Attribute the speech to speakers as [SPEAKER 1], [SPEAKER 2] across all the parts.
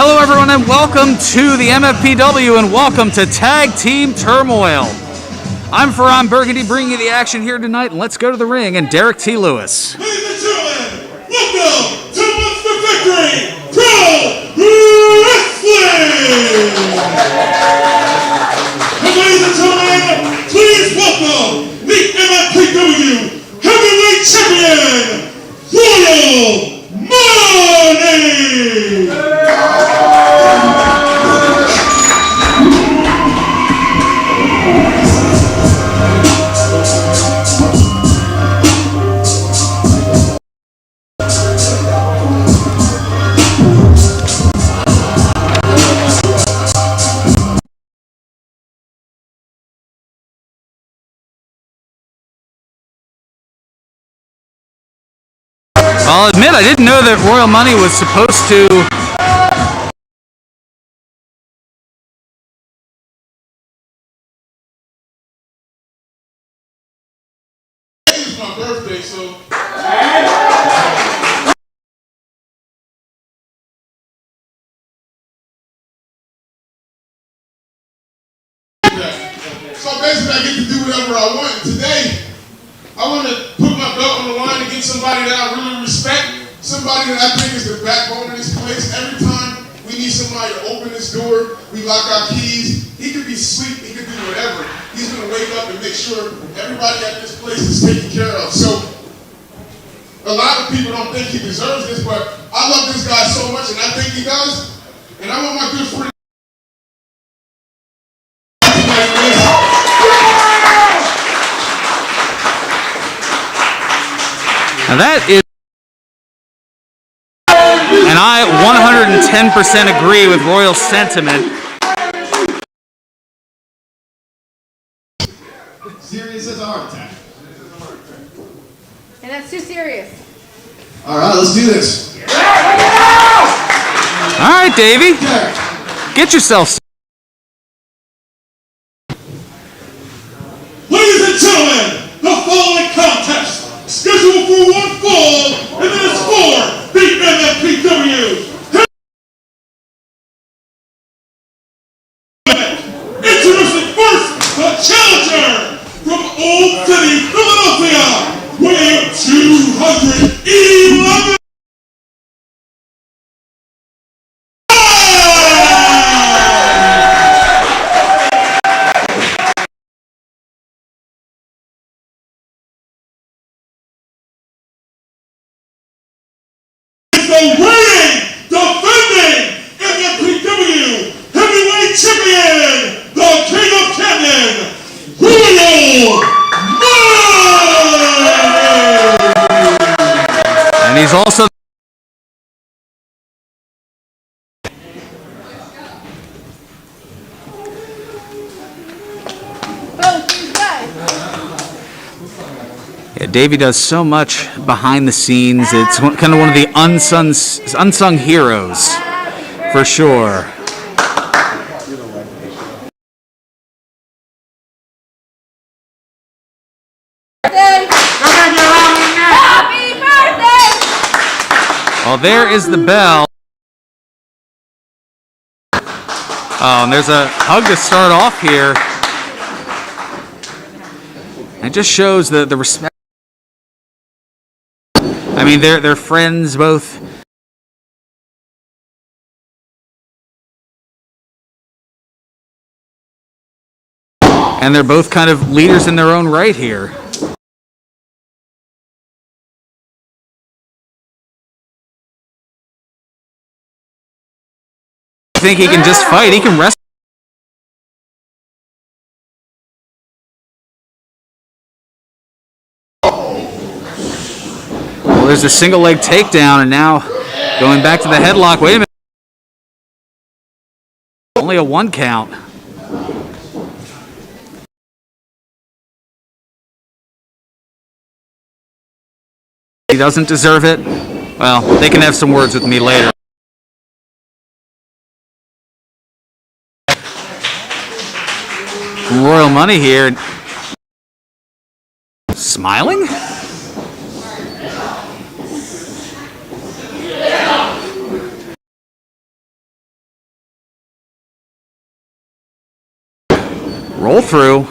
[SPEAKER 1] Hello everyone and welcome to the MFPW and welcome to Tag Team Turmoil. I'm Ferran Burgundy bringing you the action here tonight, and let's go to the ring and Derek T. Lewis.
[SPEAKER 2] Ladies and gentlemen, welcome to Monster Victory Pro Wrestling! And ladies and gentlemen, please welcome the MFPW Heavyweight Champion, Royal Money!
[SPEAKER 1] I'll admit I didn't know that Royal Money was supposed to...
[SPEAKER 2] It's my birthday, so... So basically I get to do whatever I want. Today, I want to put my belt on the line against somebody that I really respect, somebody that I think is the backbone of this place. Every time we need somebody to open this door, we lock our keys. He could be asleep, he could do whatever. He's going to wake up and make sure everybody at this place is taken care of. So, a lot of people don't think he deserves this, but I love this guy so much, and I think he does. And I want my good friend.
[SPEAKER 1] Now that is... And I 110% agree with Royal's sentiment.
[SPEAKER 3] Serious as a heart attack.
[SPEAKER 4] And that's too serious.
[SPEAKER 3] All right, let's do this.
[SPEAKER 1] All right, Davey. Get yourself...
[SPEAKER 2] Ladies and gentlemen, the following contest scheduled for one fall, and it is for the MFPW. Introducing first, the challenger from Old City, Philadelphia, weighing 211. The reigning, defending MFPW Heavyweight Champion, the King of Canyon, Royal Money!
[SPEAKER 1] And he's also...
[SPEAKER 4] Both these guys.
[SPEAKER 1] Yeah, Davey does so much behind the scenes. It's kind of one of the unsung heroes, for sure.
[SPEAKER 4] Happy birthday!
[SPEAKER 1] Well, there is the bell. Oh, and there's a hug to start off here. It just shows the respect. I mean, they're friends both. And they're both kind of leaders in their own right here. I think he can just fight. He can wrestle. Well, there's a single leg takedown, and now going back to the headlock. Wait a minute. Only a 1 count. He doesn't deserve it. Well, they can have some words with me later. Royal Money here. Smiling? Roll through.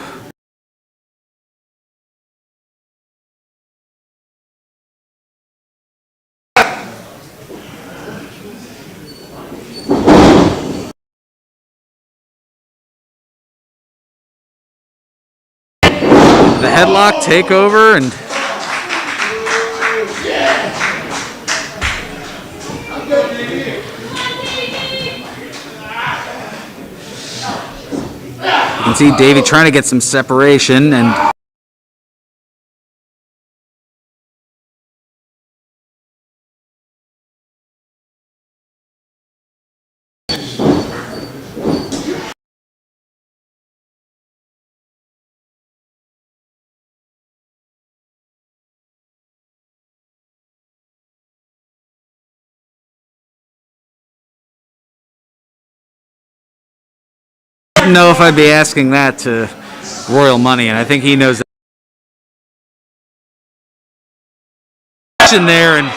[SPEAKER 1] The headlock takeover and you can see Davey trying to get some separation and I don't know if I'd be asking that to Royal Money, and I think he knows that. There and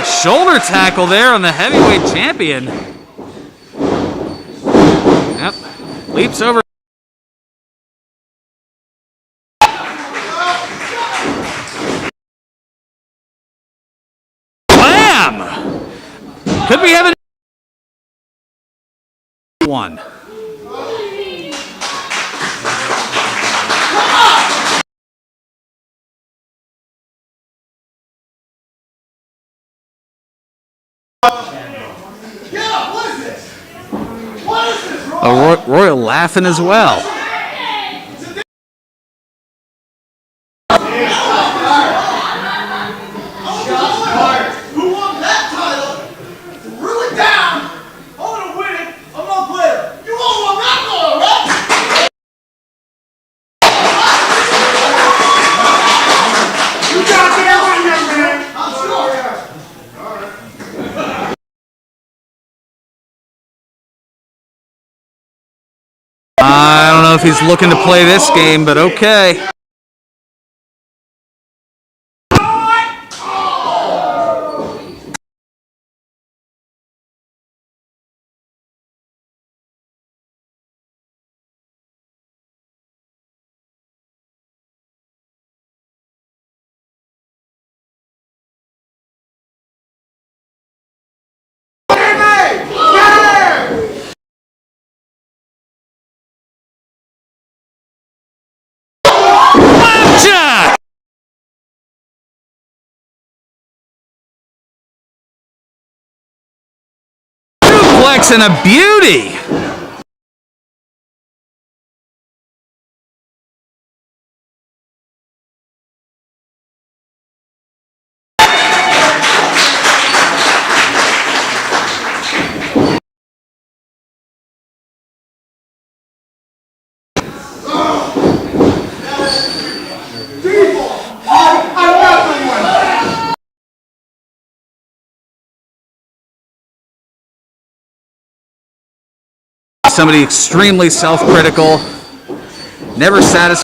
[SPEAKER 1] shoulder tackle there on the heavyweight champion. Yep, leaps over. Bam! Could be having one. Royal laughing as well.
[SPEAKER 5] Who won that title? Threw it down. I'm gonna win it a month later. You all won that title, right? You got that one, young man. I'm sure. All right.
[SPEAKER 1] I don't know if he's looking to play this game, but okay. Suplex and a beauty. Somebody extremely self-critical, never satisfied.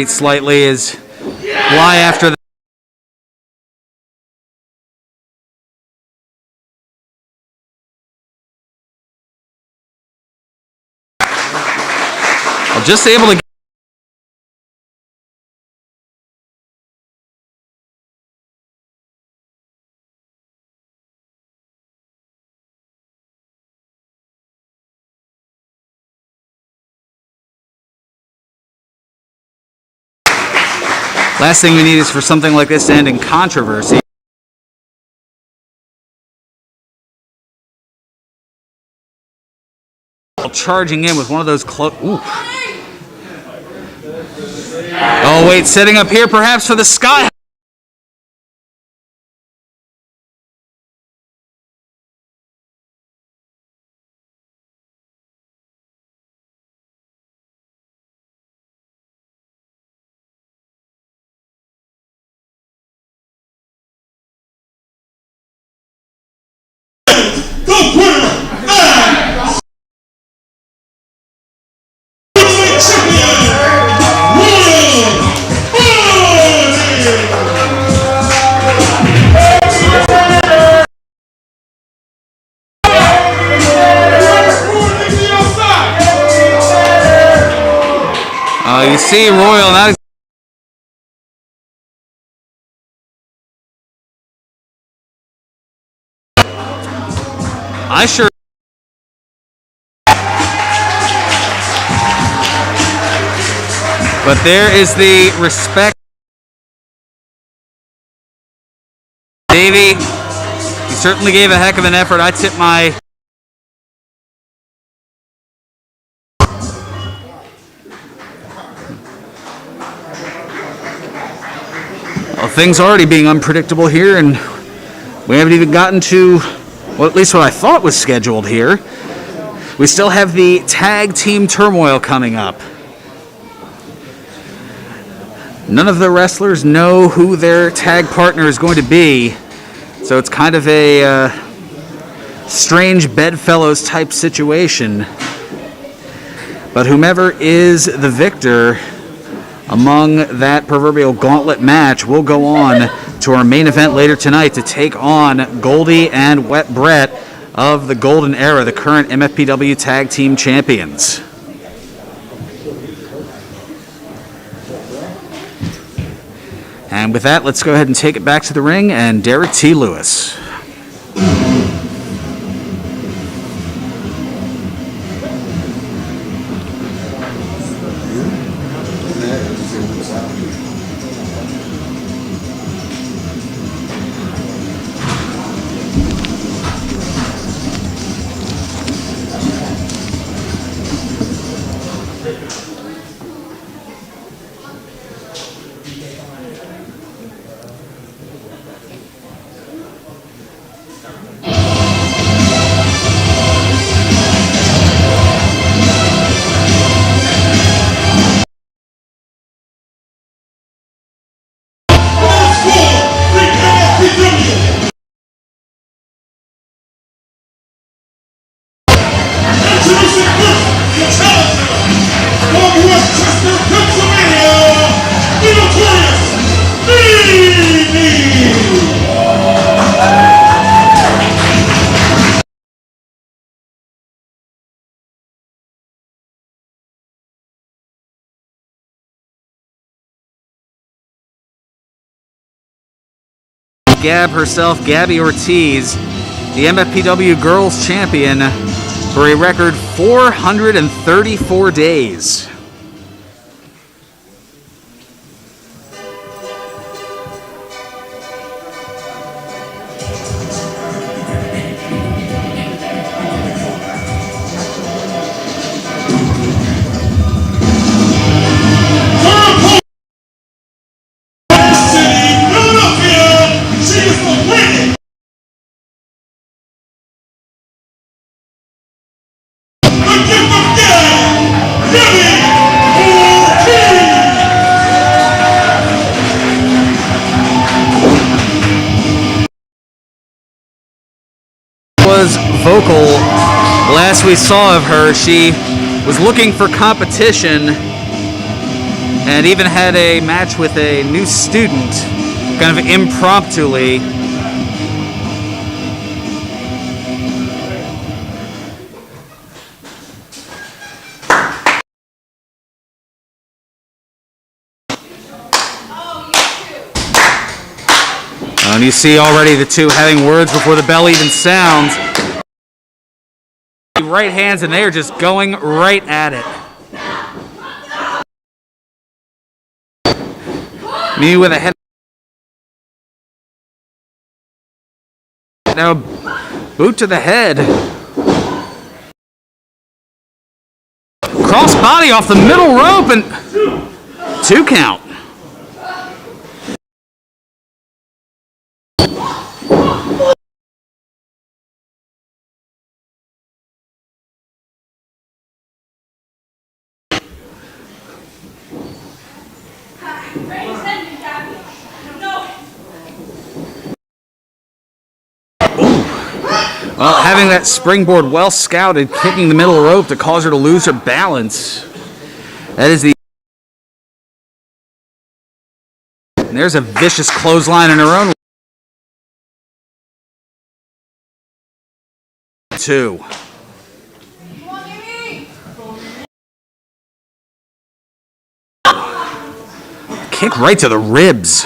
[SPEAKER 1] Slightly is fly after the. Just able to. Last thing we need is for something like this to end in controversy. Charging in with one of those oh wait, setting up here perhaps for the sky. You see Royal now. I sure. But there is the respect. Davey, he certainly gave a heck of an effort. I tip my. Well, things already being unpredictable here, and we haven't even gotten to, well, at least what I thought was scheduled here. We still have the Tag Team Turmoil coming up. None of the wrestlers know who their tag partner is going to be, so it's kind of a strange bedfellows type situation. But whomever is the victor among that proverbial gauntlet match will go on to our main event later tonight to take on Goldie and Wet Brett of the Golden Era, the current MFPW Tag Team Champions. And with that, let's go ahead and take it back to the ring and Derek T. Lewis. Gab herself, Gabby Ortiz, the MFPW Girls Champion for a record 434 days. Was vocal last we saw of her. She was looking for competition and even had a match with a new student, kind of impromptuly. And you see already the two having words before the bell even sounds. Right hands, and they are just going right at it. Me with a head. Now, boot to the head. Cross body off the middle rope and 2 count. Well, having that springboard well scouted, kicking the middle rope to cause her to lose her balance. That is the... And there's a vicious clothesline in her own. 2. Kick right to the ribs.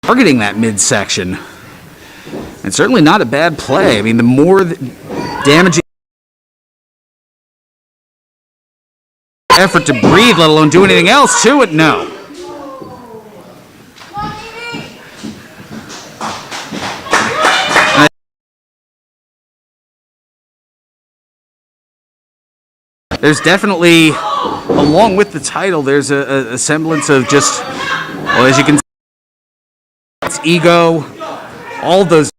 [SPEAKER 1] Targeting that midsection. And certainly not a bad play. I mean, the more damaging effort to breathe, let alone do anything else to it, no. There's definitely, along with the title, there's a semblance of just, well, as you can see, it's ego, all those.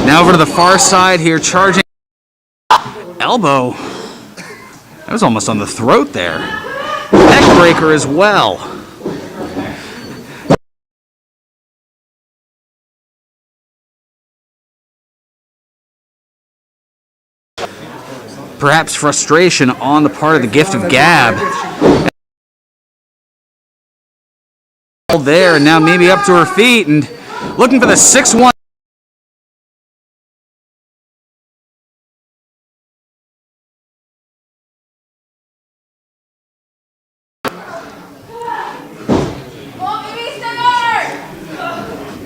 [SPEAKER 1] Now over to the far side here, charging elbow. That was almost on the throat there. Neck breaker as well. Perhaps frustration on the part of the gift of gab. There, and now maybe up to her feet and looking for the 6-1.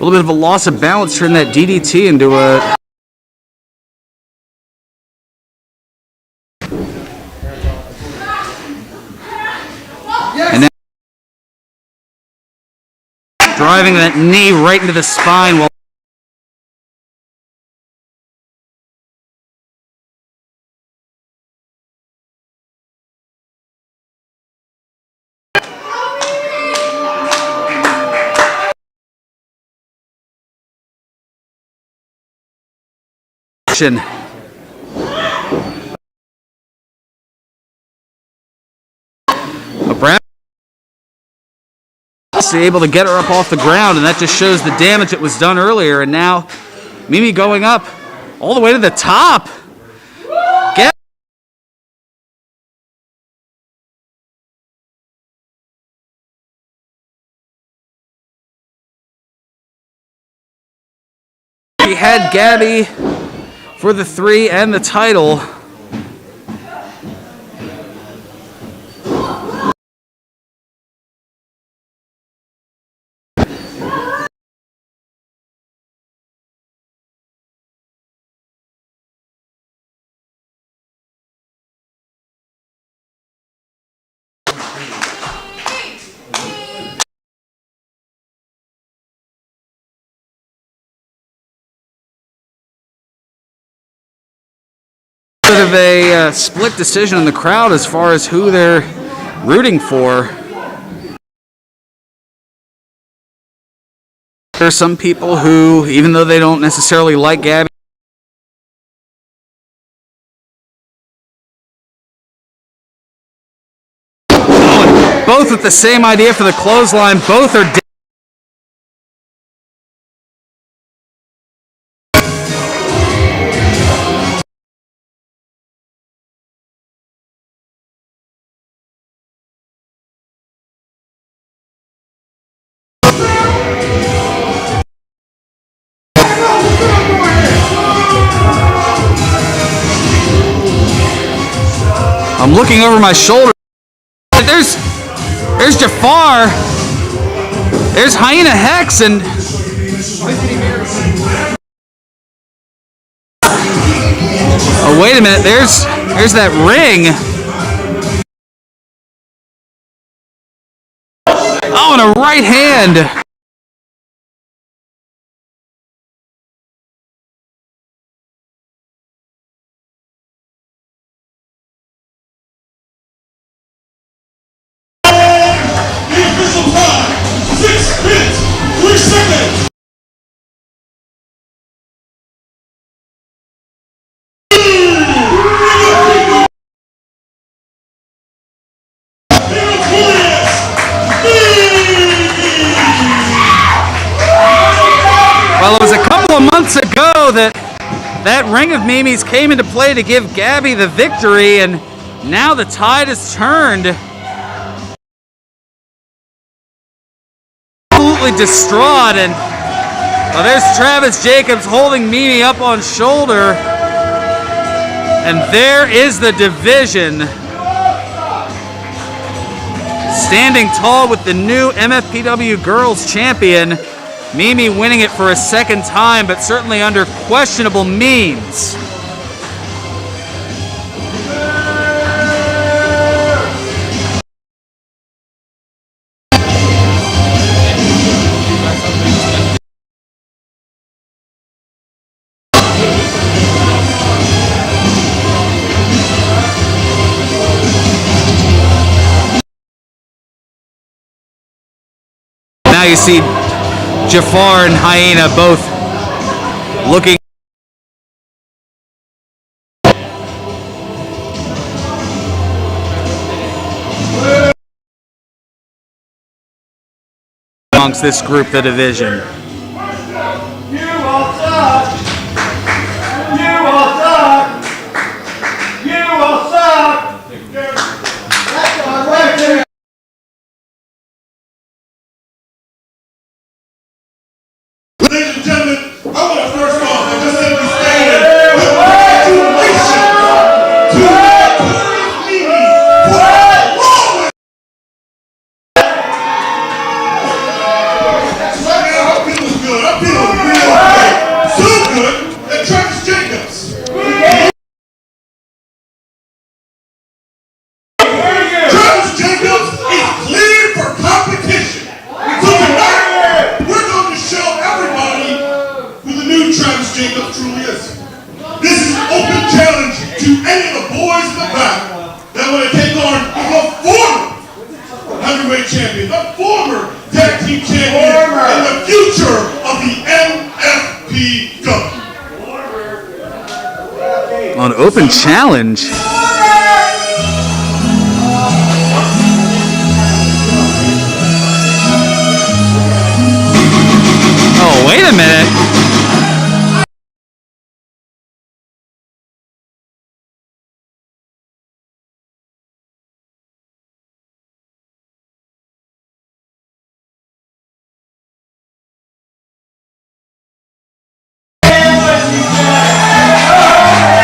[SPEAKER 1] A little bit of a loss of balance, turn that DDT into a... And now driving that knee right into the spine while Brazzi able to get her up off the ground, and that just shows the damage that was done earlier. And now Mimi going up all the way to the top. She had Gabby for the 3 and the title. Bit of a split decision in the crowd as far as who they're rooting for. There are some people who, even though they don't necessarily like Gabby, both with the same idea for the clothesline, both are I'm looking over my shoulder. There's Jafar. There's Hyena Hex and oh, wait a minute. There's that ring. Oh, and a right hand. know that that ring of Mimi's came into play to give Gabby the victory, and now the tide has turned. Absolutely distraught, and well, there's Travis Jacobs holding Mimi up on shoulder, and there is the division. Standing tall with the new MFPW Girls Champion, Mimi winning it for a second time, but certainly under questionable means. Now you see Jafar and Hyena both looking amongst this group, the division.
[SPEAKER 5] You all suck! You all suck! You all suck! That's all right there!
[SPEAKER 2] Ladies and gentlemen, I want to first off and just simply say that congratulations to Mimi for rolling. Right now, I'm feeling good. I'm feeling real good. So good that Travis Jacobs. Travis Jacobs is cleared for competition. So tonight, we're going to show everybody who the new Travis Jacobs truly is. This is an open challenge to any of the boys in the back that want to take on the former heavyweight champion, the former tag team champion, and the future of the MFPW.
[SPEAKER 1] On open challenge. Oh, wait a minute.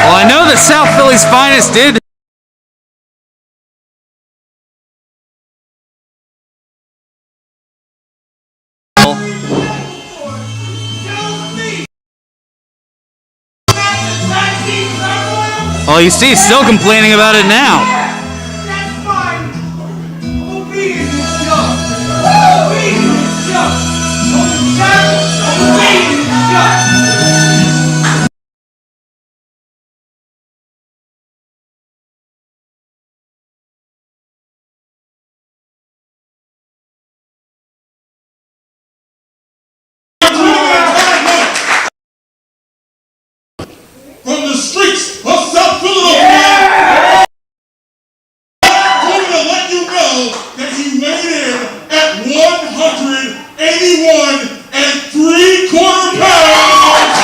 [SPEAKER 1] Well, I know that South Philly's finest did. Oh, you see, he's still complaining about it now.
[SPEAKER 5] That's fine! I'm beating this job! I'm beating this job! I'm beating this job!
[SPEAKER 2] From the streets of South Philadelphia, I'm going to let you know that he weighed in at 181 3/4 pounds.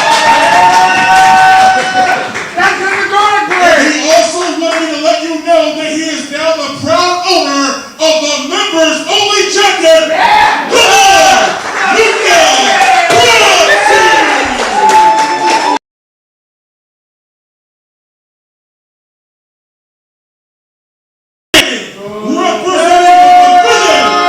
[SPEAKER 5] That's in the garden
[SPEAKER 2] And
[SPEAKER 5] grade!
[SPEAKER 2] he also wanted me to let you know that he is now the proud owner of the members only jacket, Luca, Brazzi. Representing the division.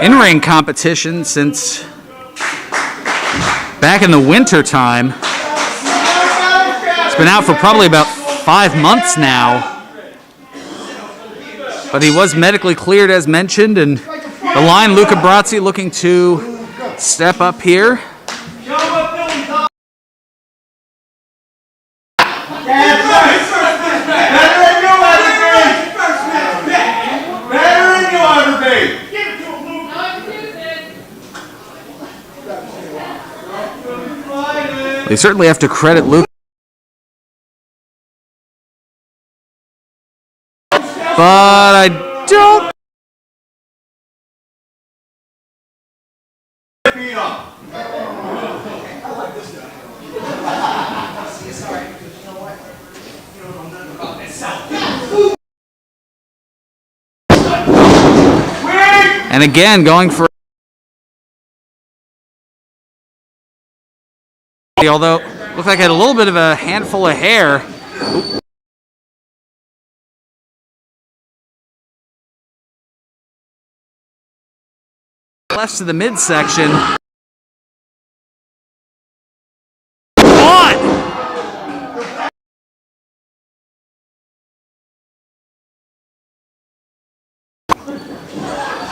[SPEAKER 1] In-ring competition since back in the winter time. It's been out for probably about 5 months now. But he was medically cleared as mentioned, and the line Luca Brazzi looking to step up here. We certainly have to credit Luca. But I don't. And again, going for. Although, looked like I had a little bit of a handful of hair. Left to the midsection. On!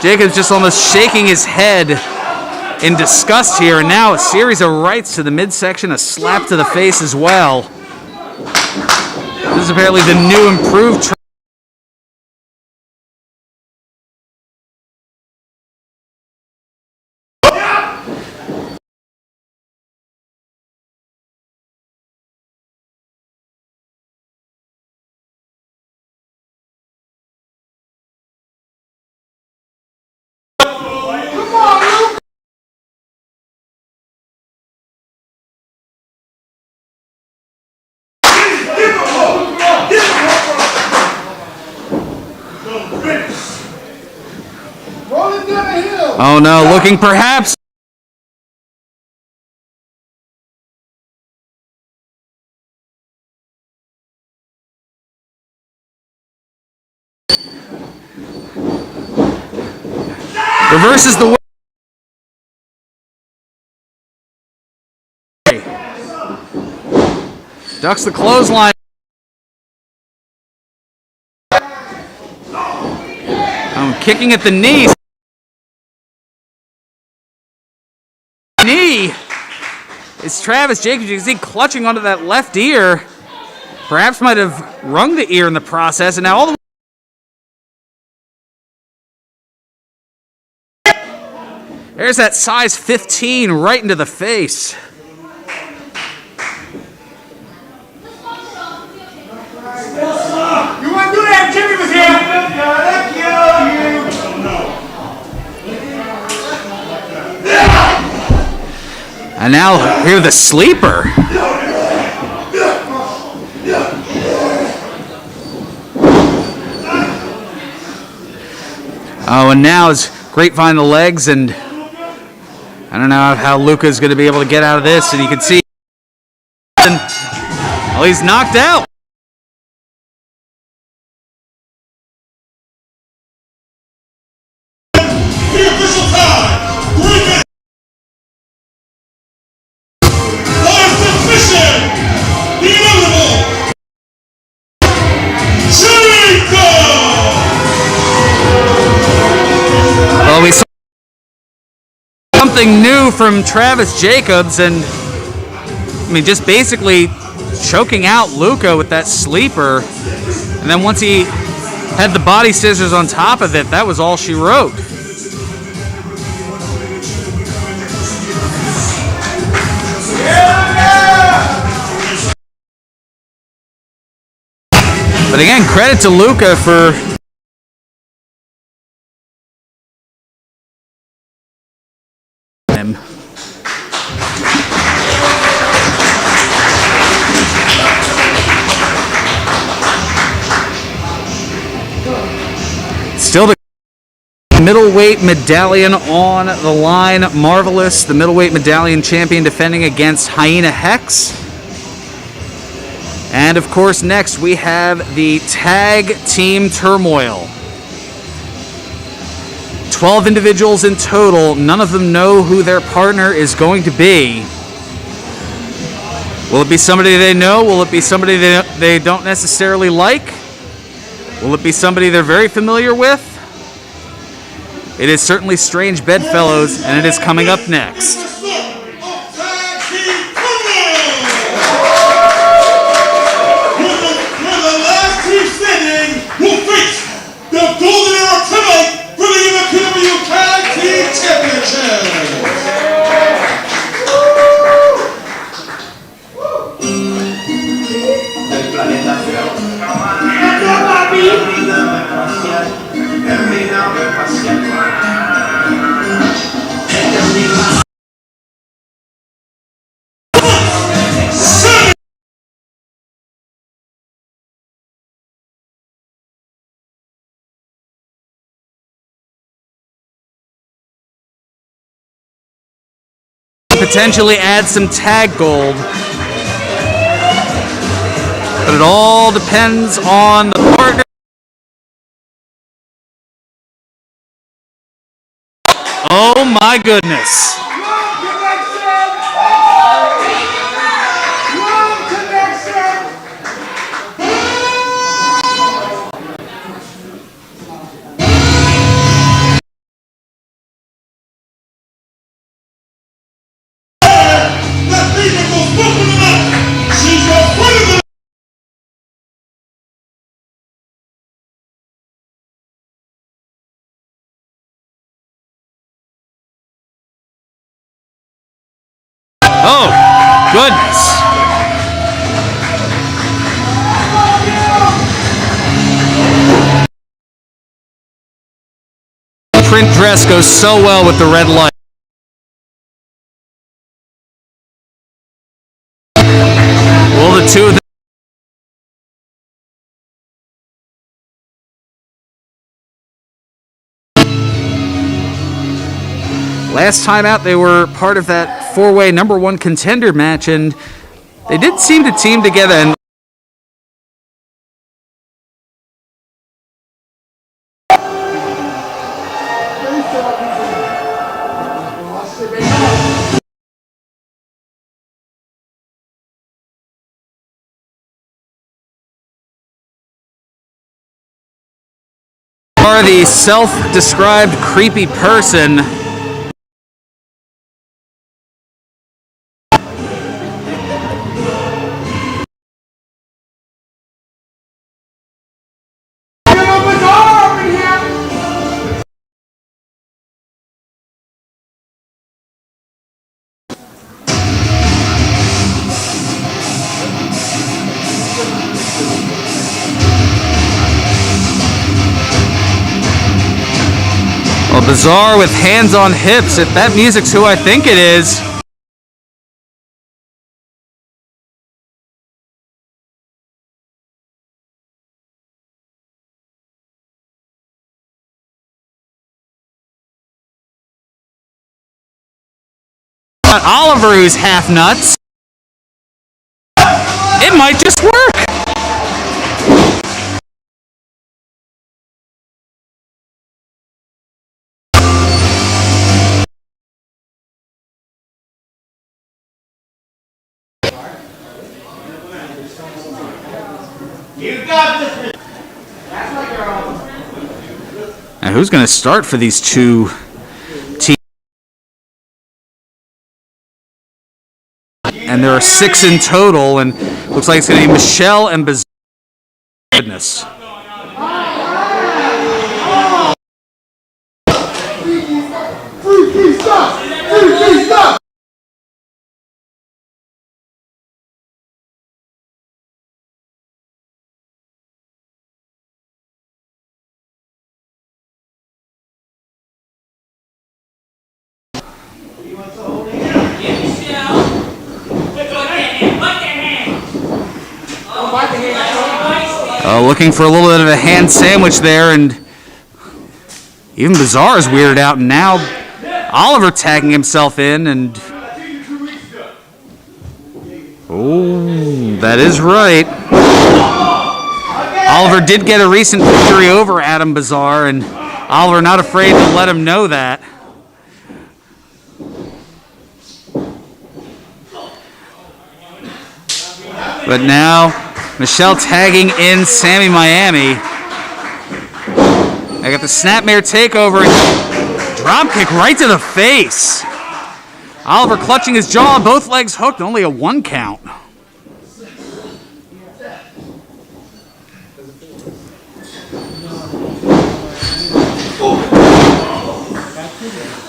[SPEAKER 1] Jacobs just almost shaking his head in disgust here, and now a series of rights to the midsection, a slap to the face as well. This is apparently the new improved. Oh no, looking perhaps. Reverses the way. Ducks the clothesline. Kicking at the knee. Knee is Travis Jacobs. You can see clutching onto that left ear. Perhaps might have wrung the ear in the process, and now all the there's that size 15 right into the face.
[SPEAKER 5] You want to do that? Jimmy was here.
[SPEAKER 1] And now here the sleeper. Oh, and now is grapevine the legs, and I don't know how Luca's going to be able to get out of this. And you can see, well, he's knocked out.
[SPEAKER 2] The official time, 3 minutes. For submission, the inevitable Jericho.
[SPEAKER 1] Well, we saw something new from Travis Jacobs, and I mean, just basically choking out Luca with that sleeper. And then once he had the body scissors on top of it, that was all she wrote. But again, credit to Luca for him. Still the middleweight medallion on the line. Marvelous, the middleweight medallion champion, defending against Hyena Hex. And of course, next we have the tag Team Turmoil. 12 individuals in total. None of them know who their partner is going to be. Will it be somebody they know? Will it be somebody they don't necessarily like? Will it be somebody they're very familiar with? It is certainly Strange Bedfellows, and it is coming up next.
[SPEAKER 2] The Golden Era tonight for the MFPW Tag Team Championship.
[SPEAKER 1] potentially add some tag gold. But it all depends on the partner. Oh my goodness. Oh, goodness. Print dress goes so well with the red light. Will the two of them... Last time out, they were part of that four-way #1 contender match, and they did seem to team together. And are the self-described creepy person. Well, Bizarre with hands on hips. If that music's who I think it is. Oliver, who's half nuts. It might just work.
[SPEAKER 5] You got this. That's my girl.
[SPEAKER 1] Now, who's going to start for these two teams? And there are 6 in total, and looks like it's going to be Michelle and Bizarre. Goodness.
[SPEAKER 5] Stop!
[SPEAKER 1] Looking for a little bit of a hand sandwich there, and even Bizarre is weirded out, and now Oliver tagging himself in, and oh, that is right. Oliver did get a recent victory over Adam Bizarre, and Oliver not afraid to let him know that. But now Michelle tagging in Sammy Miami. I got the snapmare takeover and drop kick right to the face. Oliver clutching his jaw, both legs hooked, only a 1 count.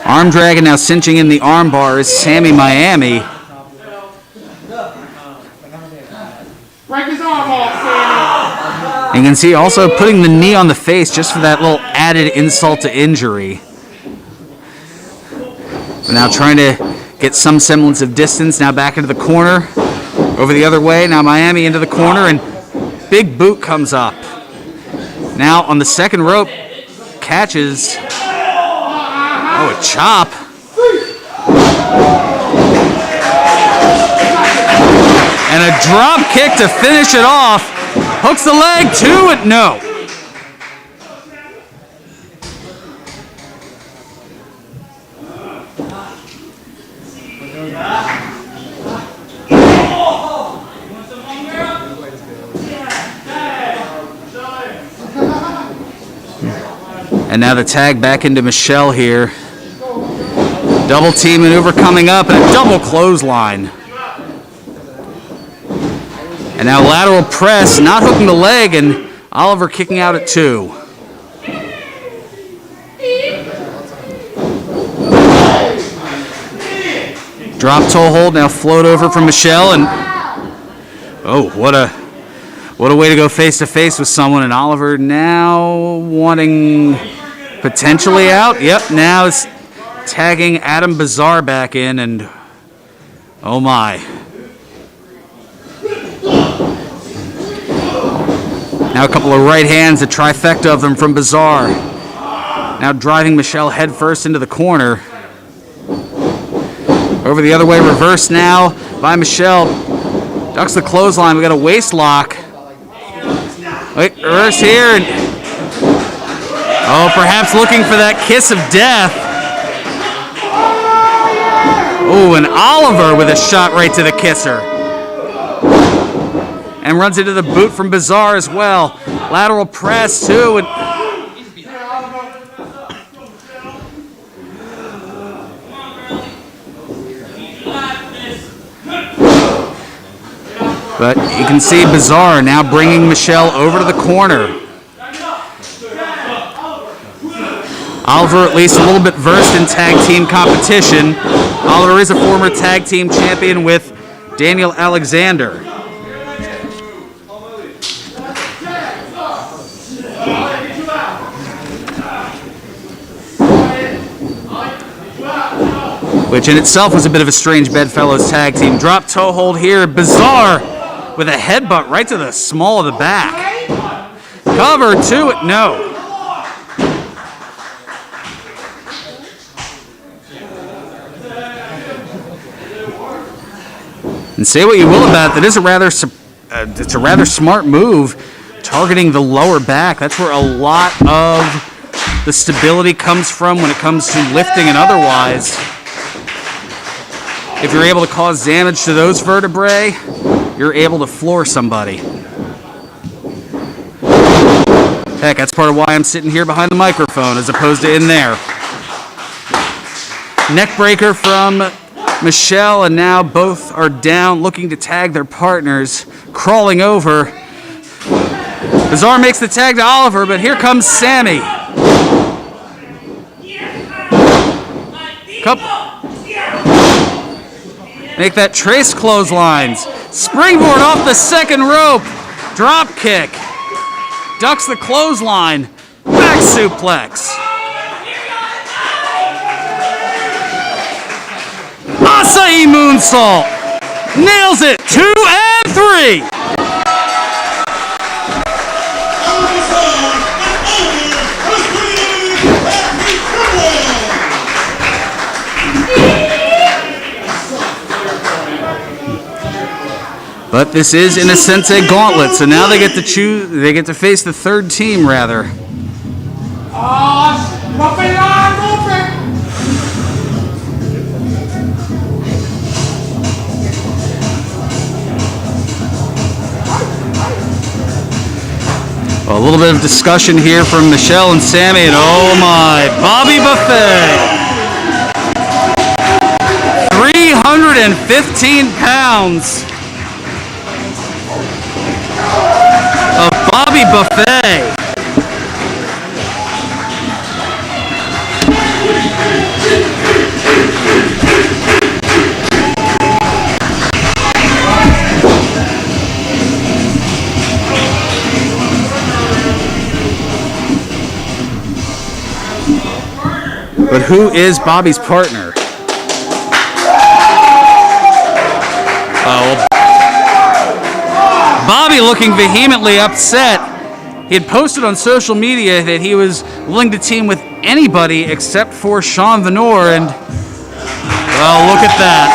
[SPEAKER 1] Arm drag and now cinching in the arm bar is Sammy Miami.
[SPEAKER 5] Break his arm off, Sammy.
[SPEAKER 1] And you can see also putting the knee on the face just for that little added insult to injury. But now trying to get some semblance of distance. Now back into the corner. Over the other way. Now Miami into the corner, and big boot comes up. Now on the second rope, catches. Oh, a chop. And a drop kick to finish it off. Hooks the leg, 2 and no. And now the tag back into Michelle here. Double team maneuver coming up and a double clothesline. And now lateral press, not hooking the leg, and Oliver kicking out at 2. Drop toe hold, now float over from Michelle, and oh, what a way to go face to face with someone. And Oliver now wanting potentially out. Yep, now it's tagging Adam Bizarre back in, and oh my. Now a couple of right hands, a trifecta of them from Bizarre. Now driving Michelle headfirst into the corner. Over the other way, reverse now by Michelle. Ducks the clothesline, we got a waist lock. Wait, reverse here. And oh, perhaps looking for that kiss of death. Oh, and Oliver with a shot right to the kisser. And runs into the boot from Bizarre as well. Lateral press too. And but you can see Bizarre now bringing Michelle over to the corner. Oliver at least a little bit versed in tag team competition. Oliver is a former tag team champion with Daniel Alexander. Which in itself was a bit of a strange bedfellows tag team. Drop toe hold here. Bizarre with a headbutt right to the small of the back. Cover 2 at no. And say what you will about it, that is it's a rather smart move, targeting the lower back. That's where a lot of the stability comes from when it comes to lifting and otherwise. If you're able to cause damage to those vertebrae, you're able to floor somebody. Heck, that's part of why I'm sitting here behind the microphone as opposed to in there. Neck breaker from Michelle, and now both are down looking to tag their partners. Crawling over. Bizarre makes the tag to Oliver, but here comes Sammy. Make that trace clotheslines. Springboard off the second rope. Drop kick. Ducks the clothesline. Back suplex. Acai moonsault. Nails it. 2 and 3. But this is, in a sense, a gauntlet. So now they get to choose. They get to face the third team, rather. Well, a little bit of discussion here from Michelle and Sammy, and oh my, Bobby Buffet. 315 pounds. Of Bobby Buffet. But who is Bobby's partner? Oh, Bobby looking vehemently upset. He had posted on social media that he was willing to team with anybody except for Sean Venor, and well, look at that.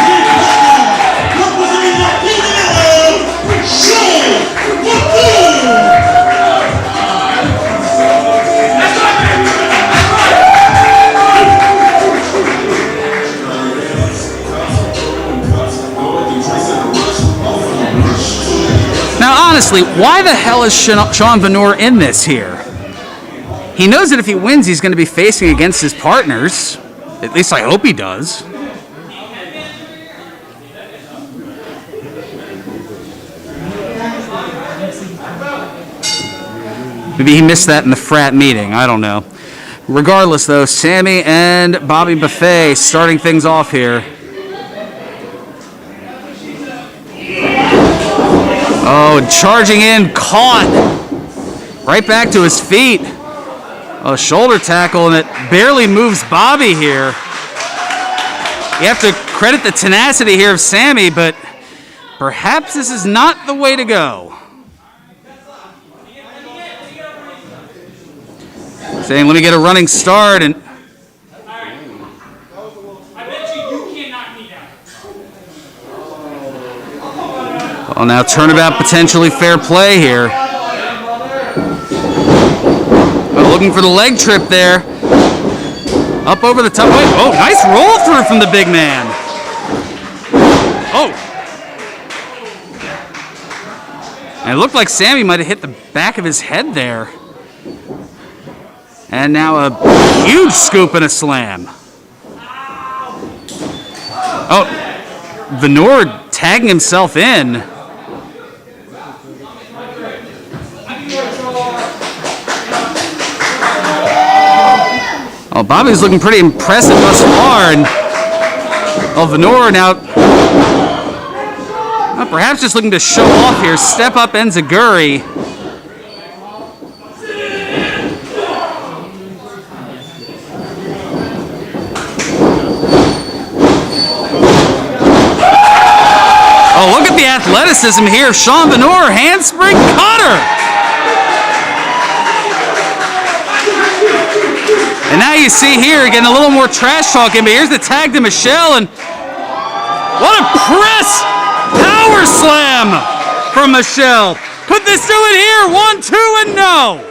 [SPEAKER 1] honestly, why the hell is Sean Venor in this here? He knows that if he wins, he's going to be facing against his partners. At least I hope he does. Maybe he missed that in the frat meeting. I don't know. Regardless, though, Sammy and Bobby Buffet starting things off here. Oh, charging in, caught. Right back to his feet. A shoulder tackle, and it barely moves Bobby here. You have to credit the tenacity here of Sammy, but perhaps this is not the way to go. Saying, let me get a running start, and well, now turnabout potentially fair play here. Oh, looking for the leg trip there. Up over the top. Oh, nice roll through from the big man. Oh. And it looked like Sammy might have hit the back of his head there. And now a huge scoop and a slam. Oh, Venor tagging himself in. Oh, Bobby's looking pretty impressive thus far, and Venor now, well, perhaps just looking to show off here. Step up Enziguri. Oh, look at the athleticism here of Sean Venor. Handspring cutter. And now you see here, getting a little more trash talking, but here's the tag to Michelle, and what a press power slam from Michelle. Could this do it here? 1, 2, and no.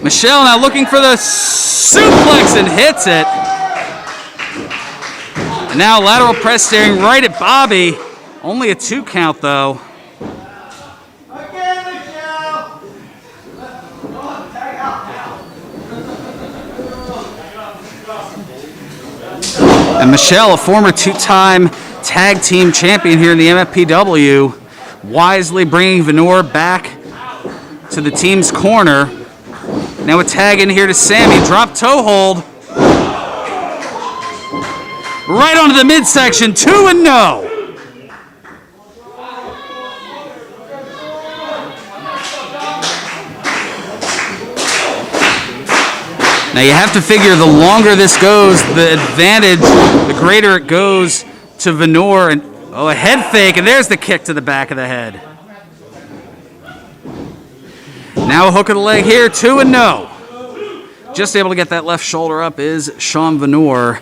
[SPEAKER 1] Michelle now looking for the suplex and hits it. And now lateral press staring right at Bobby. Only a 2 count, though. And Michelle, a former 2-time tag team champion here in the MFPW, wisely bringing Venor back to the team's corner. Now a tag in here to Sammy. Drop toe hold. Right onto the midsection. 2 and no. Now you have to figure the longer this goes, the advantage, the greater it goes to Venor. And oh, a head fake, and there's the kick to the back of the head. Now a hook of the leg here, 2 and no. Just able to get that left shoulder up is Sean Venor.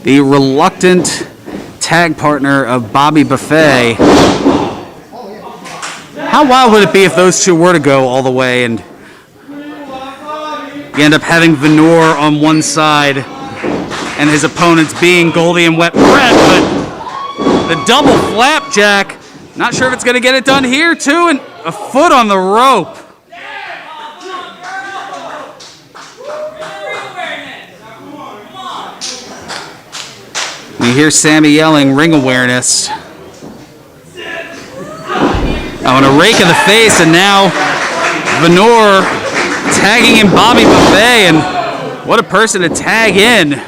[SPEAKER 1] The reluctant tag partner of Bobby Buffet. How wild would it be if those two were to go all the way and you end up having Venor on one side and his opponents being Goldie and Wet Brett, but the double flapjack, not sure if it's going to get it done here too, and a foot on the rope. You hear Sammy yelling ring awareness. Oh, and a rake of the face, and now Venor tagging in Bobby Buffet, and what a person to tag in.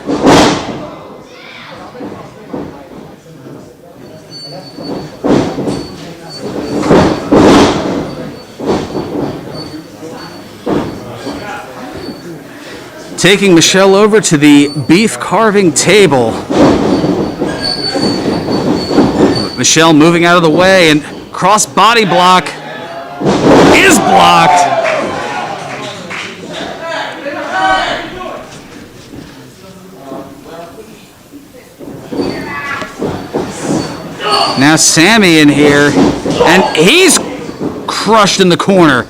[SPEAKER 1] Taking Michelle over to the beef carving table. Michelle moving out of the way, and cross body block is blocked. Now Sammy in here, and he's crushed in the corner.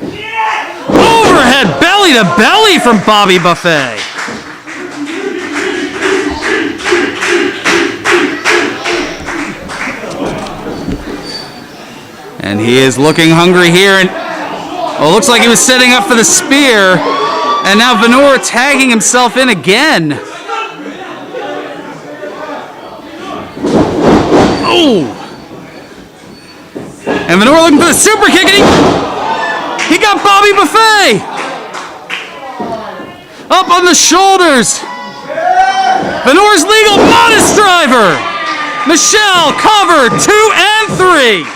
[SPEAKER 1] Overhead belly to belly from Bobby Buffet. And he is looking hungry here. And well, it looks like he was setting up for the spear. And now Venor tagging himself in again. Oh! And Venor looking for the super kick, and he got Bobby Buffet! Up on the shoulders! Venor's legal modest driver! Michelle covered 2 and 3!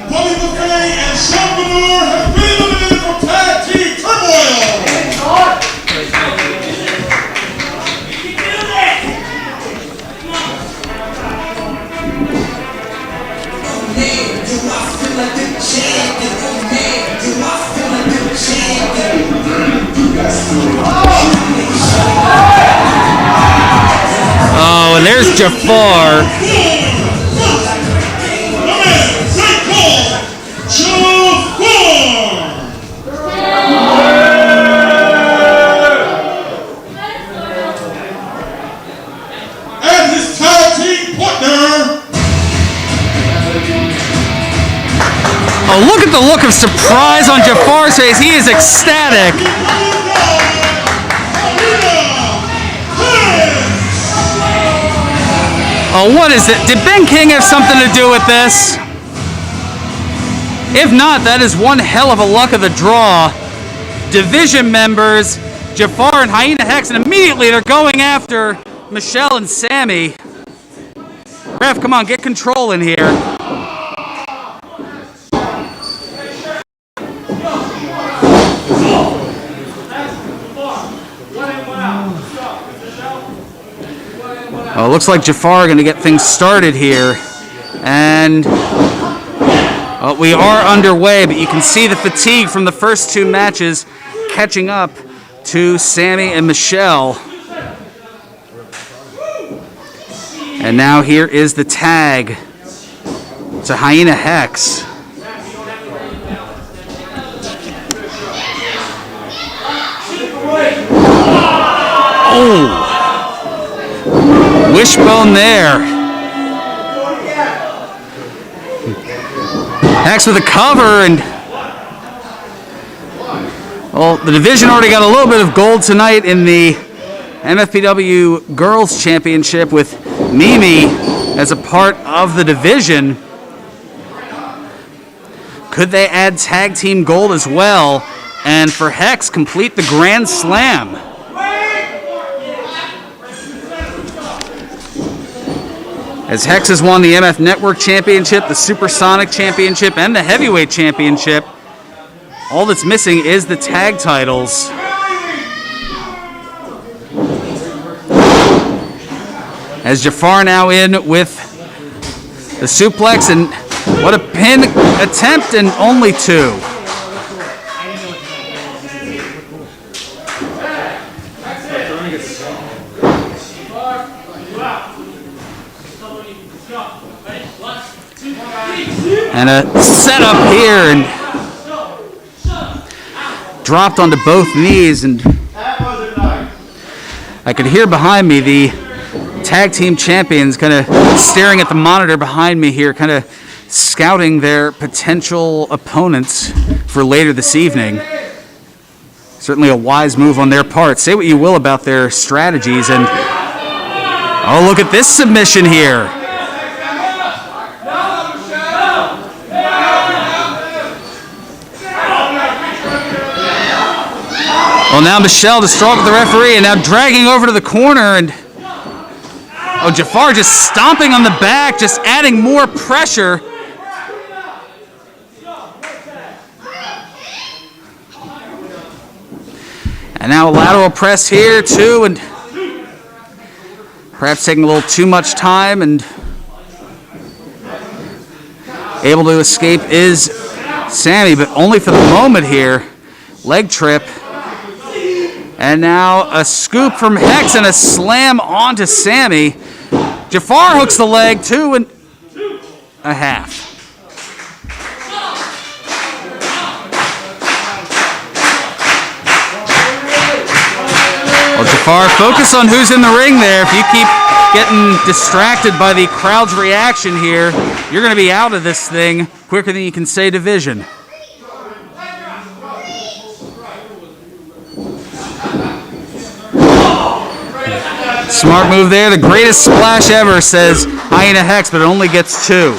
[SPEAKER 2] Bobby Buffet and Sean Venor have been eliminated from Tag Team Turmoil!
[SPEAKER 1] Oh, and there's Jafar.
[SPEAKER 2] And his tag team partner.
[SPEAKER 1] Oh, look at the look of surprise on Jafar's face. He is ecstatic. Oh, what is it? Did Ben King have something to do with this? If not, that is one hell of a luck of the draw. Division members, Jafar and Hyena Hex, and immediately they're going after Michelle and Sammy. Ref, come on, get control in here. Oh, looks like Jafar going to get things started here. And we are underway, but you can see the fatigue from the first 2 matches catching up to Sammy and Michelle. And now here is the tag to Hyena Hex. Oh! Wishbone there. Hex with a cover, and well, the division already got a little bit of gold tonight in the MFPW Girls Championship with Mimi as a part of the division. Could they add tag team gold as well? And for Hex, complete the Grand Slam. As Hex has won the MF Network Championship, the Supersonic Championship, and the Heavyweight Championship, all that's missing is the tag titles. As Jafar now in with the suplex, and what a pin attempt, and only 2. And a setup here, and dropped onto both knees, and I could hear behind me the tag team champions kind of staring at the monitor behind me here, kind of scouting their potential opponents for later this evening. Certainly a wise move on their part. Say what you will about their strategies, and oh, look at this submission here. Well, now Michelle distraught with the referee, and now dragging over to the corner, and oh, Jafar just stomping on the back, just adding more pressure. And now a lateral press here too, and perhaps taking a little too much time, and able to escape is Sammy, but only for the moment here. Leg trip. And now a scoop from Hex and a slam onto Sammy. Jafar hooks the leg, 2 and a half. Well, Jafar, focus on who's in the ring there. If you keep getting distracted by the crowd's reaction here, you're going to be out of this thing quicker than you can say division. Smart move there. The greatest splash ever, says Hyena Hex, but it only gets 2.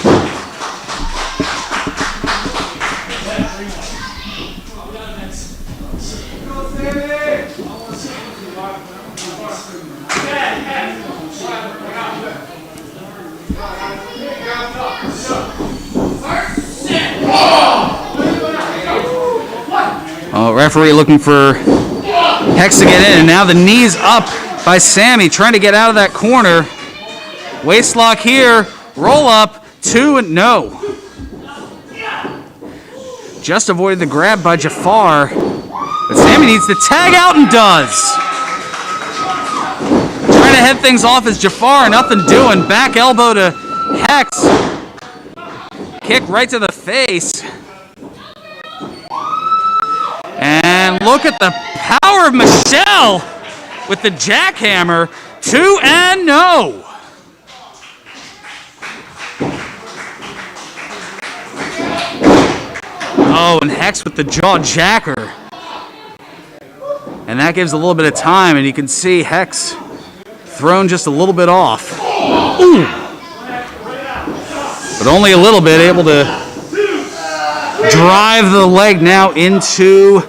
[SPEAKER 1] Referee looking for Hex to get in, and now the knee's up by Sammy, trying to get out of that corner. Waist lock here, roll up, 2 and no. Just avoided the grab by Jafar, but Sammy needs to tag out and does. Trying to head things off as Jafar, nothing doing. Back elbow to Hex. Kick right to the face. And look at the power of Michelle with the jackhammer. 2 and no. Oh, and Hex with the jaw jacker. And that gives a little bit of time, and you can see Hex thrown just a little bit off. Ooh. But only a little bit, able to drive the leg now into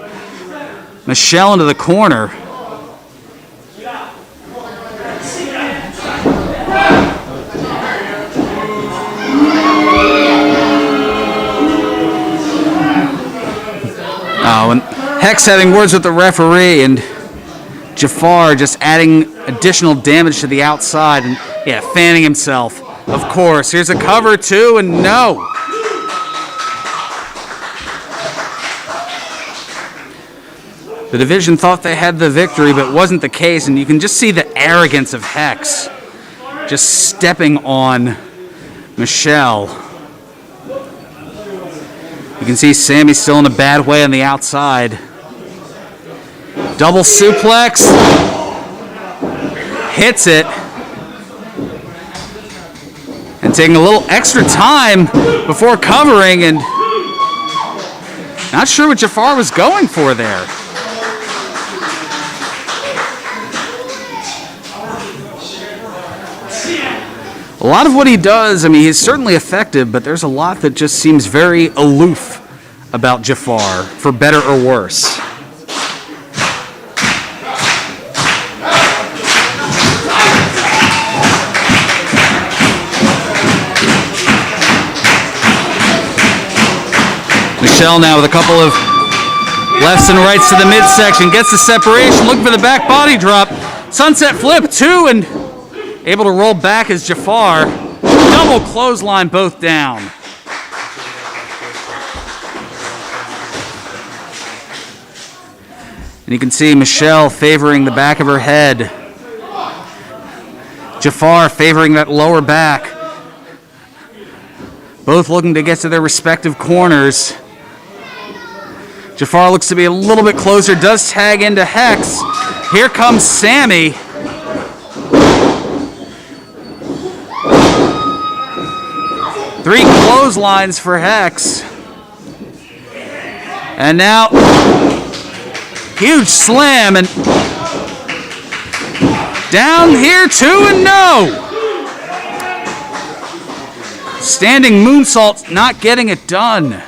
[SPEAKER 1] Michelle into the corner. Oh, and Hex having words with the referee, and Jafar just adding additional damage to the outside, and yeah, fanning himself. Of course, here's a cover 2 and no. The division thought they had the victory, but it wasn't the case, and you can just see the arrogance of Hex just stepping on Michelle. You can see Sammy still in a bad way on the outside. Double suplex. Hits it. And taking a little extra time before covering, and not sure what Jafar was going for there. A lot of what he does, I mean, he's certainly effective, but there's a lot that just seems very aloof about Jafar, for better or worse. Michelle now with a couple of lefts and rights to the midsection, gets the separation, looking for the back body drop. Sunset flip, 2 and able to roll back as Jafar. Double clothesline, both down. And you can see Michelle favoring the back of her head. Jafar favoring that lower back. Both looking to get to their respective corners. Jafar looks to be a little bit closer, does tag into Hex. Here comes Sammy. Three clotheslines for Hex. And now, huge slam, and down here, 2 and no. Standing moonsault, not getting it done.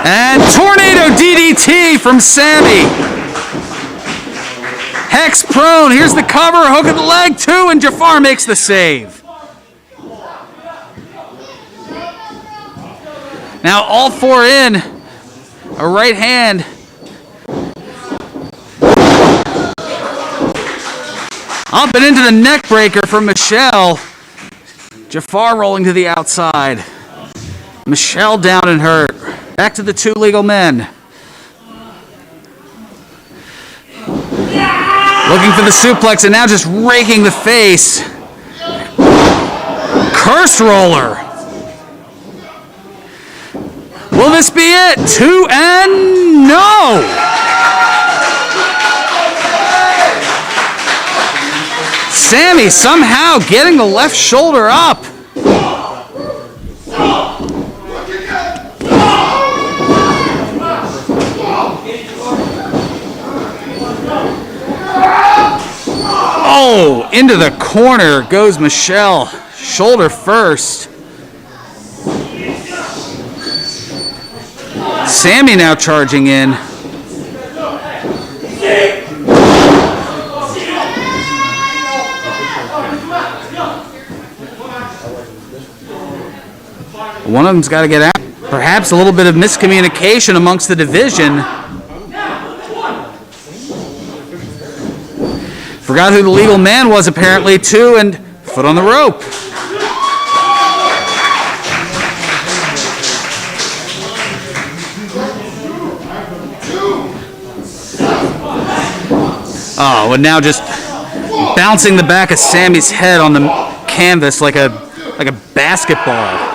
[SPEAKER 1] And tornado DDT from Sammy. Hex prone. Here's the cover. Hook of the leg. 2, and Jafar makes the save. Now all 4 in. A right hand. Up and into the neck breaker from Michelle. Jafar rolling to the outside. Michelle down and hurt. Back to the 2 legal men. Looking for the suplex, and now just raking the face. Curse roller. Will this be it? 2 and no! Sammy somehow getting the left shoulder up. Oh, into the corner goes Michelle. Shoulder first. Sammy now charging in. One of them's got to get out. Perhaps a little bit of miscommunication amongst the division. Forgot who the legal man was apparently too, and foot on the rope. Oh, and now just bouncing the back of Sammy's head on the canvas like a basketball.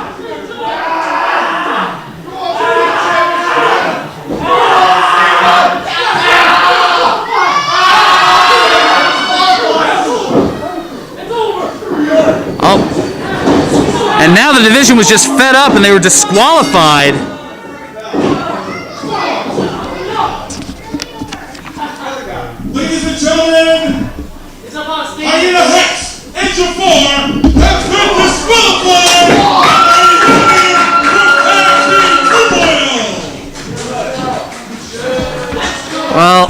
[SPEAKER 1] Oh, and now the division was just fed up and they were disqualified.
[SPEAKER 2] Ladies and gentlemen, Hyena Hex, Engine 4, has been disqualified from Team Turmoil.
[SPEAKER 1] Well,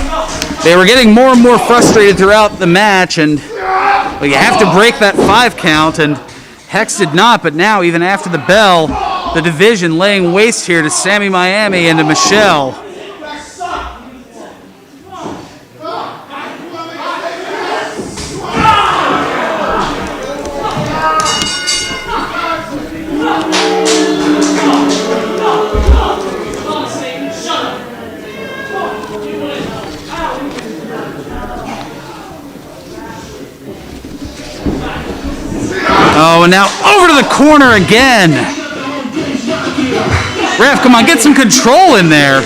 [SPEAKER 1] they were getting more and more frustrated throughout the match, and well, you have to break that 5 count, and Hex did not, but now, even after the bell, the division laying waste here to Sammy Miami and to Michelle. Oh, and now over to the corner again. Ref, come on, get some control in there.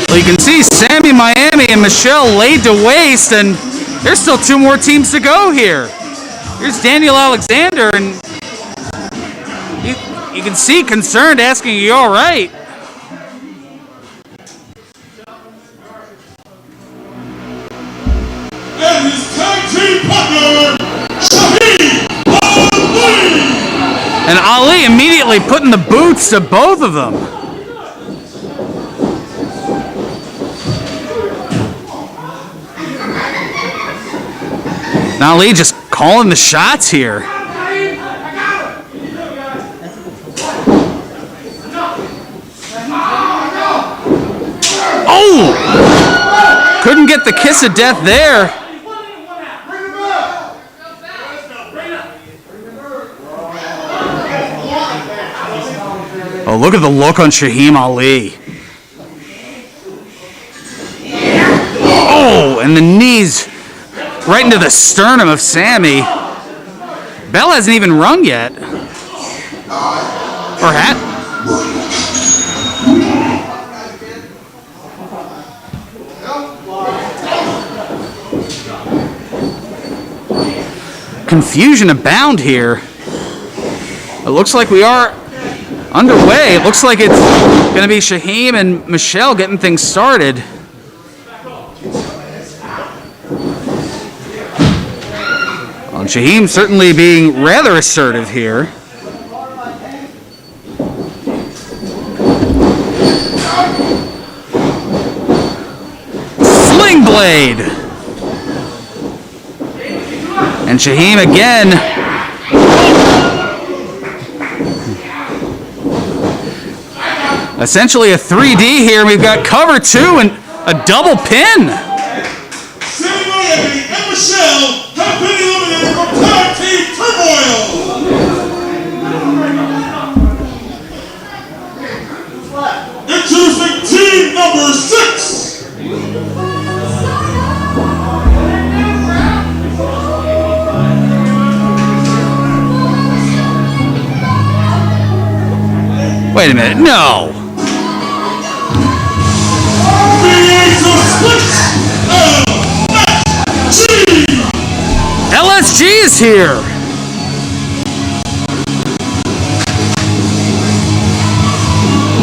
[SPEAKER 1] Well, you can see Sammy Miami and Michelle laid to waste, and there's still 2 more teams to go here. Here's Daniel Alexander, and you can see concerned, asking, "Are you all right?"
[SPEAKER 2] And his tag team partner, Ali.
[SPEAKER 1] And Ali immediately putting the boots to both of them. And Ali just calling the shots here. Oh! Couldn't get the kiss of death there. Oh, look at the look on Shaheem Ali. Oh, and the knees right into the sternum of Sammy. Bell hasn't even rung yet. Or hat. Confusion abound here. It looks like we are underway. It looks like it's going to be Shaheem and Michelle getting things started. Well, Shaheem certainly being rather assertive here. Sling blade. And Shaheem again. Essentially a 3D here. We've got cover 2 and a double pin.
[SPEAKER 2] Sammy Miami and Michelle have been eliminated from Tag Team Turmoil. Introducing Team
[SPEAKER 1] Wait a minute, no! LSG is here!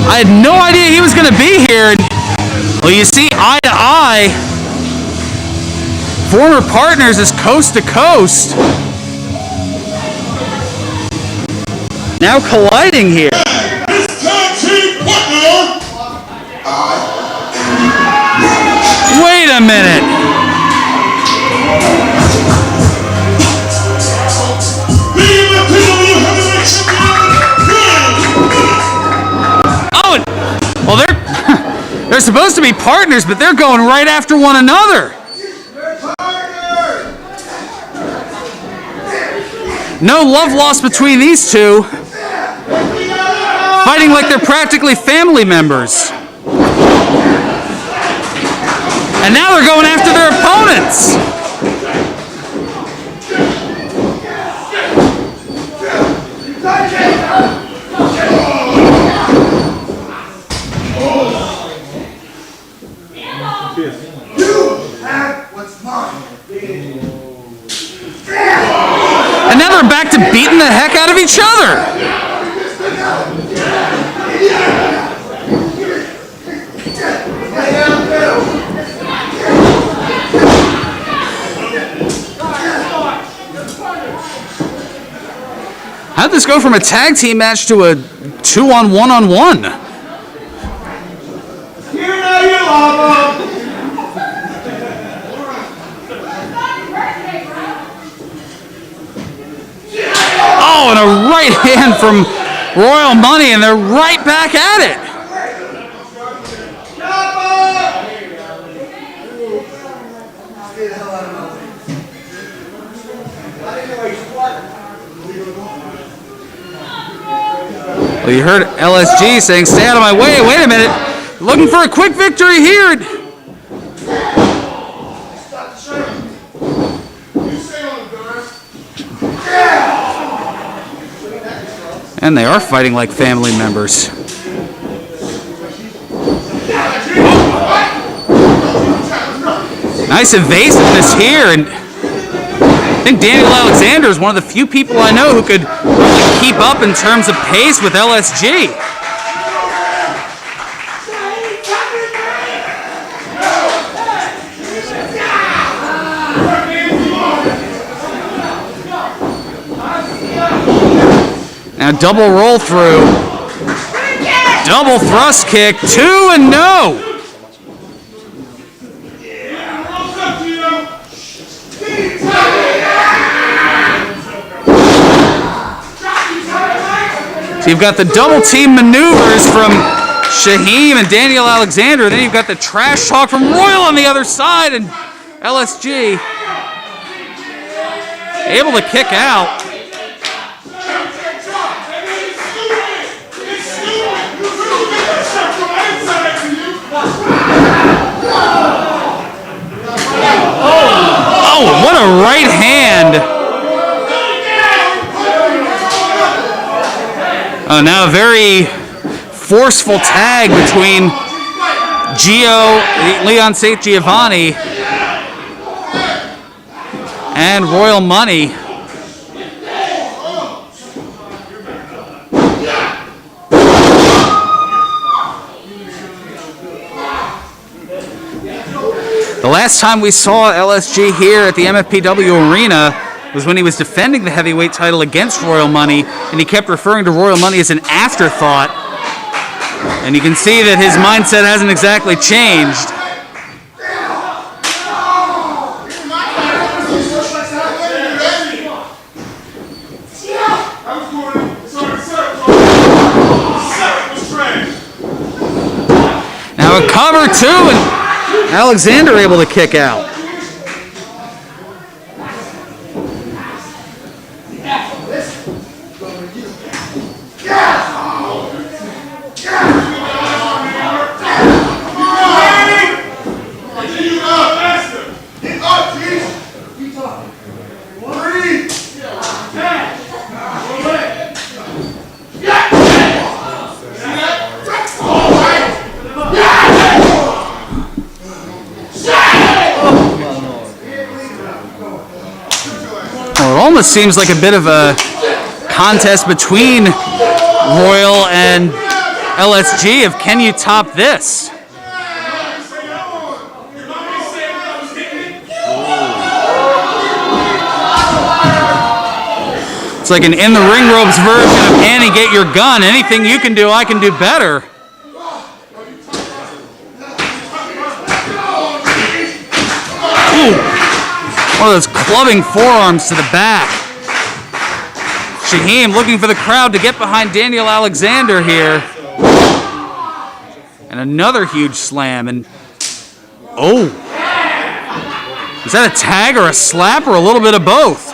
[SPEAKER 1] I had no idea he was going to be here. Well, you see, eye to eye, former partners is coast to coast. Now colliding here. Wait a minute. Oh, well, they're supposed to be partners, but they're going right after one another. No love lost between these two. Fighting like they're practically family members. And now they're going after their opponents. And now they're back to beating the heck out of each other. How'd this go from a tag team match to a 2-on-1-on-1?
[SPEAKER 5] Here now, you lava.
[SPEAKER 1] Oh, and a right hand from Royal Money, and they're right back at it. Well, you heard LSG saying, stay out of my way. Wait a minute. Looking for a quick victory here. And they are fighting like family members. Nice evasiveness here. And I think Daniel Alexander is one of the few people I know who could really keep up in terms of pace with LSG. Now double roll through. Double thrust kick. 2 and no. So you've got the double team maneuvers from Shaheem and Daniel Alexander. Then you've got the trash talk from Royal on the other side, and LSG able to kick out. Oh, what a right hand. Now a very forceful tag between Leon St. Giovanni and Royal Money. The last time we saw LSG here at the MFPW Arena was when he was defending the heavyweight title against Royal Money, and he kept referring to Royal Money as an afterthought. And you can see that his mindset hasn't exactly changed. Now a cover too, and Alexander able to kick out. almost seems like a bit of a contest between Royal and LSG of can you top this? It's like an in the ring ropes version of Annie, get your gun. Anything you can do, I can do better. Ooh. One of those clubbing forearms to the back. Shaheem looking for the crowd to get behind Daniel Alexander here. And another huge slam. And oh. Is that a tag or a slap or a little bit of both?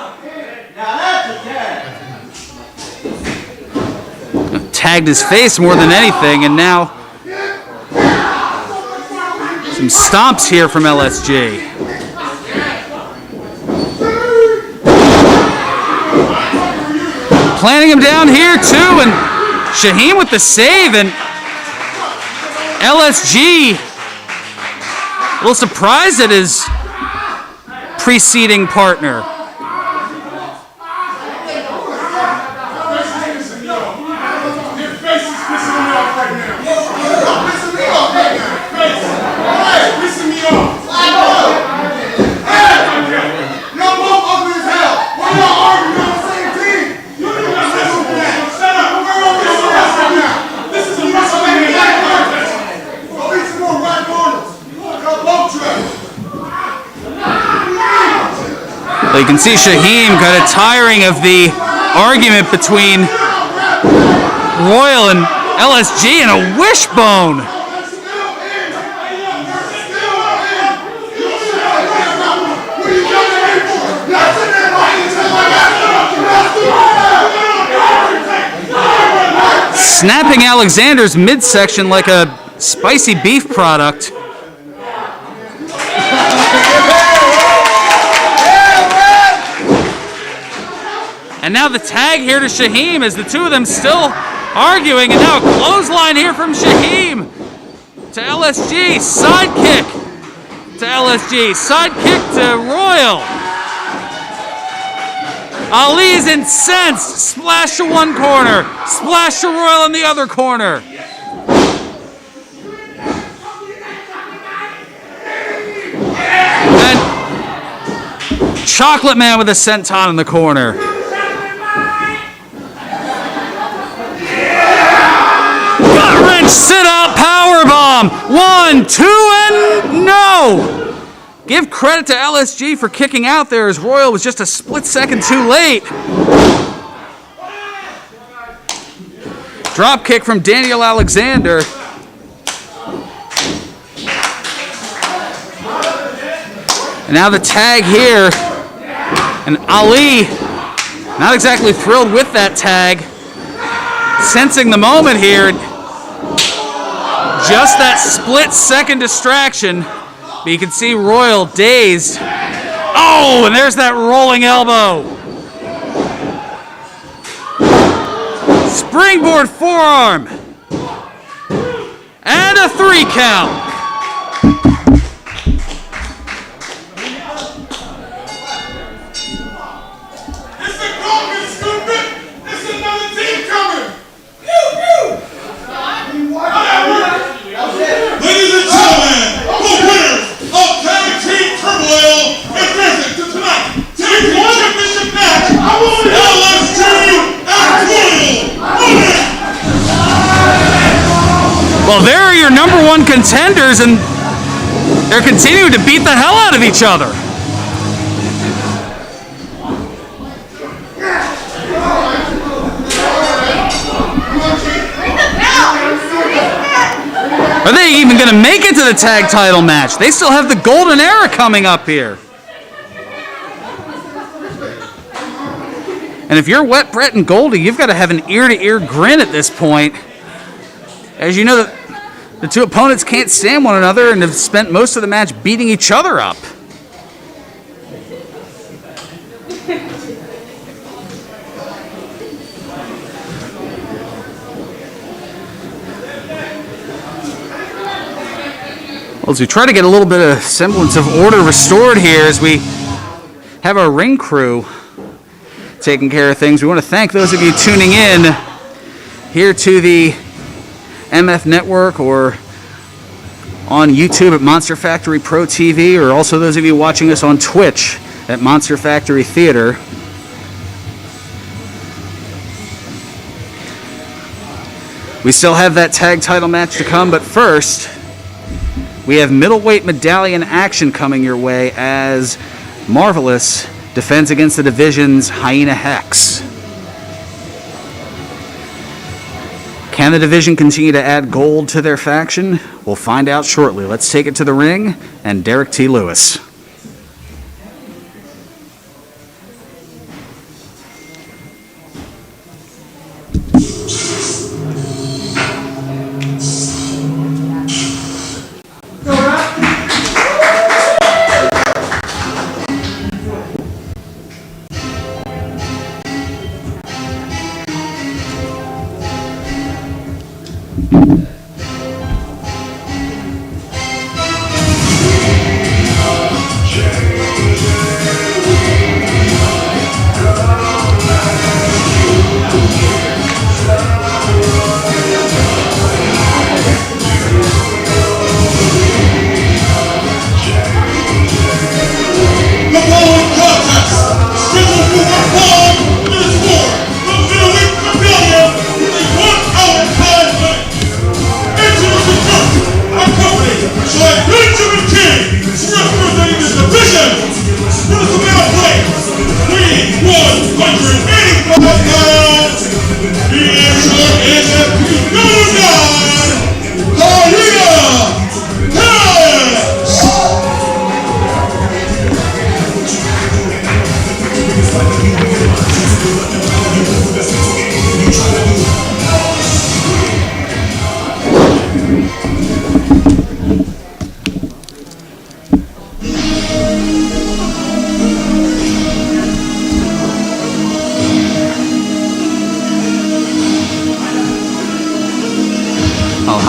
[SPEAKER 1] Tagged his face more than anything, and now some stomps here from LSG. Planting him down here too, and Shaheem with the save, and LSG a little surprised at his preceding partner. You can see Shaheem kind of tiring of the argument between Royal and LSG, and a wishbone. Snapping Alexander's midsection like a spicy beef product. And now the tag here to Shaheem as the two of them still arguing, and now a clothesline here from Shaheem to LSG, sidekick to LSG, sidekick to Royal. Ali's incensed, splash to one corner, splash to Royal in the other corner. And Chocolate Man with a senton in the corner. Sit out powerbomb. 1, 2, and no. Give credit to LSG for kicking out there as Royal was just a split second too late. Drop kick from Daniel Alexander. And now the tag here. And Ali, not exactly thrilled with that tag. Sensing the moment here. Just that split second distraction, but you can see Royal dazed. Oh, and there's that rolling elbow. Springboard forearm. And a 3 count.
[SPEAKER 2] It's a Gauntlet, stupid! It's another team coming! Pew, pew! Ladies and gentlemen, the winners of Team Turmoil and present to tonight, Tag Team Championship match, LSG and Royal.
[SPEAKER 1] Well, there are your number one contenders, and they're continuing to beat the hell out of each other. Are they even going to make it to the tag title match? They still have the Golden Era coming up here. And if you're Wet Brett and Goldie, you've got to have an ear-to-ear grin at this point. As you know, that the two opponents can't stand one another and have spent most of the match beating each other up. Well, as we try to get a little bit of semblance of order restored here as we have our ring crew taking care of things. We want to thank those of you tuning in here to the MF Network or on YouTube at Monster Factory Pro TV, or also those of you watching us on Twitch at Monster Factory Theater. We still have that tag title match to come, but first, we have middleweight medallion action coming your way as Marvelous defends against the division's Hyena Hex. Can the division continue to add gold to their faction? We'll find out shortly. Let's take it to the ring and Derek T. Lewis.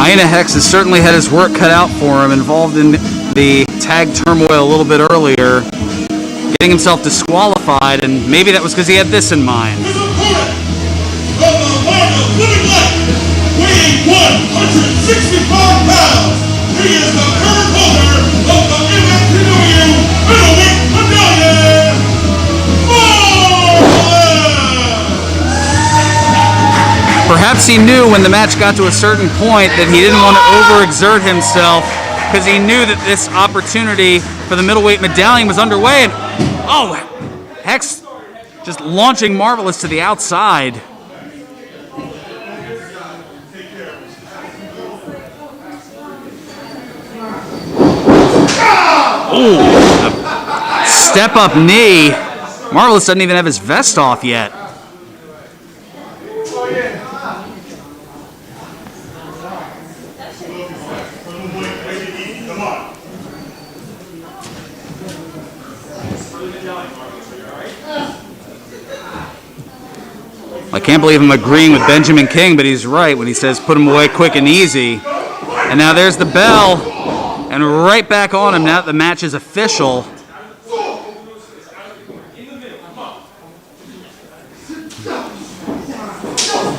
[SPEAKER 1] Hyena Hex has certainly had his work cut out for him, involved in the tag turmoil a little bit earlier, getting himself disqualified, and maybe that was because he had this in mind.
[SPEAKER 2] His opponent from the land of living light, weighing 165 pounds, he is the current holder of the MFPW middleweight medallion,
[SPEAKER 1] Perhaps he knew when the match got to a certain point that he didn't want to overexert himself, because he knew that this opportunity for the middleweight medallion was underway, and Hex just launching Marvelous to the outside. A step up knee. Marvelous doesn't even have his vest off yet. I can't believe I'm agreeing with Benjamin King, but he's right when he says put him away quick and easy. And now there's the bell, and right back on him now that the match is official.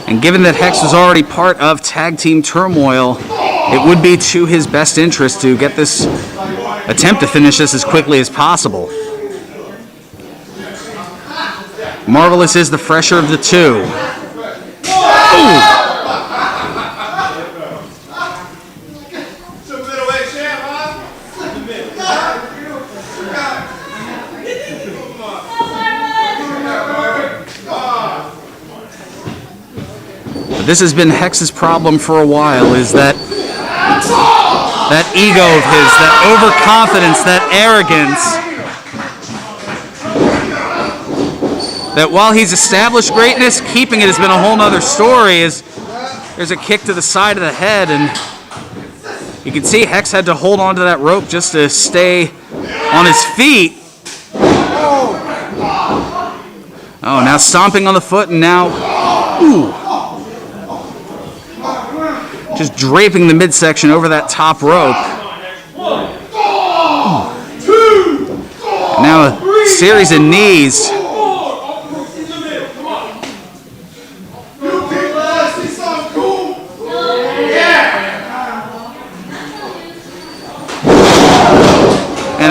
[SPEAKER 1] And given that Hex was already part of Tag Team Turmoil, it would be to his best interest to get this attempt to finish this as quickly as possible. Marvelous is the fresher of the two. But this has been Hex's problem for a while, is that ego of his, that overconfidence, that arrogance. That while he's established greatness, keeping it has been a whole nother story. As there's a kick to the side of the head, and you can see Hex had to hold on to that rope just to stay on his feet. Oh, now stomping on the foot, and now just draping the midsection over that top rope. Now a series of knees.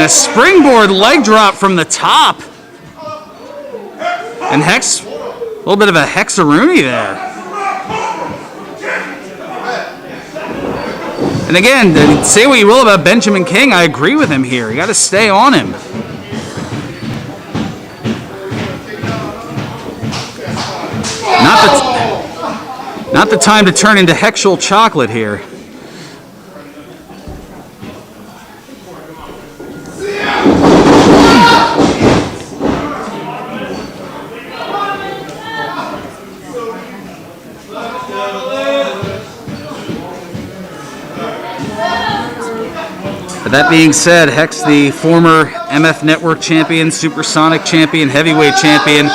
[SPEAKER 1] And a springboard leg drop from the top. And Hex, a little bit of a Hexaroonie there. And again, say what you will about Benjamin King, I agree with him here. You got to stay on him. Not the time to turn into Hexual Chocolate here. But that being said, Hex, the former MF Network champion, Supersonic champion, heavyweight champion,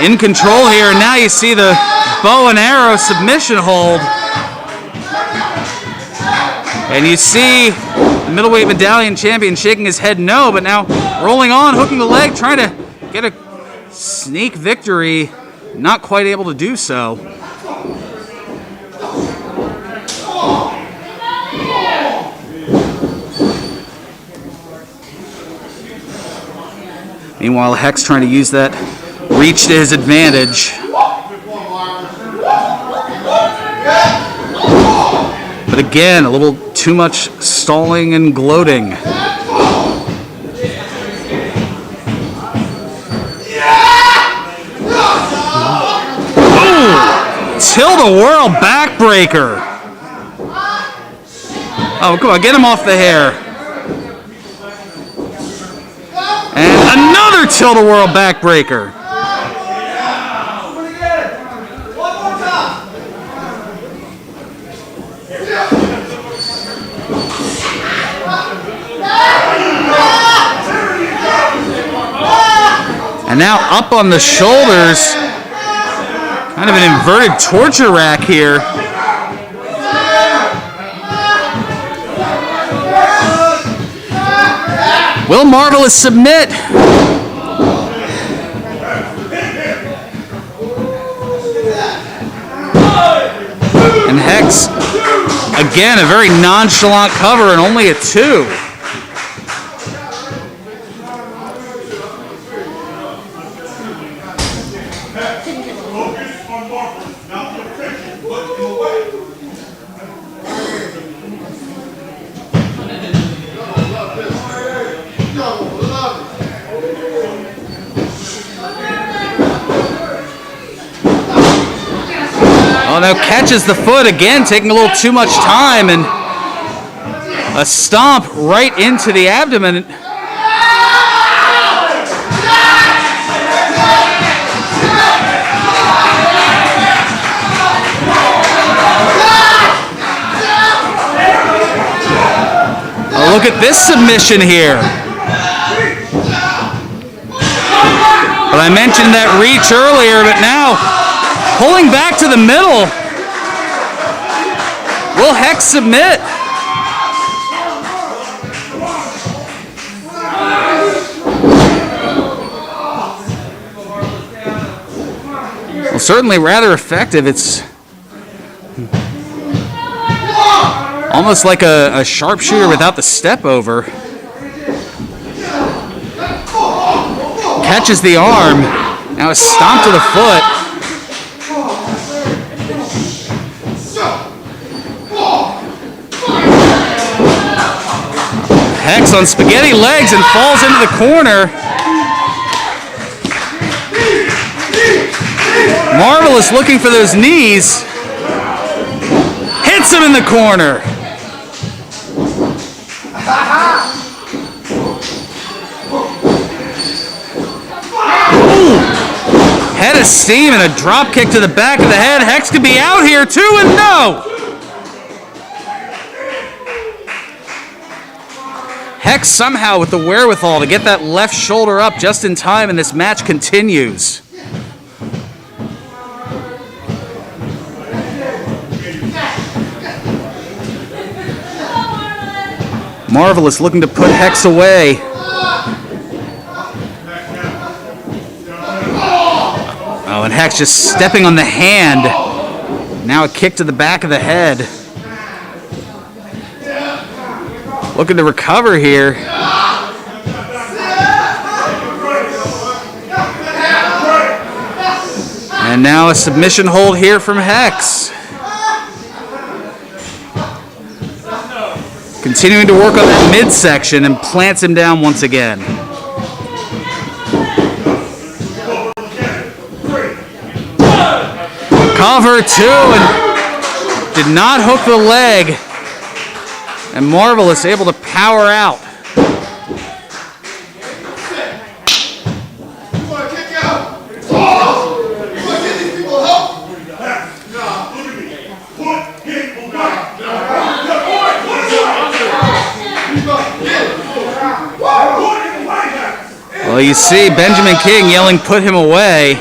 [SPEAKER 1] in control here. And now you see the bow and arrow submission hold. And you see the middleweight medallion champion shaking his head no, but now rolling on, hooking the leg, trying to get a sneak victory. Not quite able to do so. Meanwhile, Hex trying to use that reach to his advantage. But again, a little too much stalling and gloating. Ooh! Tilt-a-whirl backbreaker. Oh, come on, get him off the hair. And another tilt-a-whirl backbreaker. And now up on the shoulders. Kind of an inverted torture rack here. Will Marvelous submit? And Hex, again, a very nonchalant cover and only a 2. Oh, now catches the foot again, taking a little too much time, and a stomp right into the abdomen. Oh, look at this submission here. Well, I mentioned that reach earlier, but now pulling back to the middle. Will Hex submit? Well, certainly rather effective. It's almost like a sharpshooter without the step over. Catches the arm. Now a stomp to the foot. Hex on spaghetti legs and falls into the corner. Marvelous looking for those knees. Hits him in the corner. Ooh. Head of steam and a drop kick to the back of the head. Hex could be out here too, and no! Hex somehow with the wherewithal to get that left shoulder up just in time, and this match continues. Marvelous looking to put Hex away. Oh, and Hex just stepping on the hand. Now a kick to the back of the head. Looking to recover here. And now a submission hold here from Hex. Continuing to work on that midsection and plants him down once again. Cover two and did not hook the leg. And Marvelous able to power out. Well, you see Benjamin King yelling, "Put him away."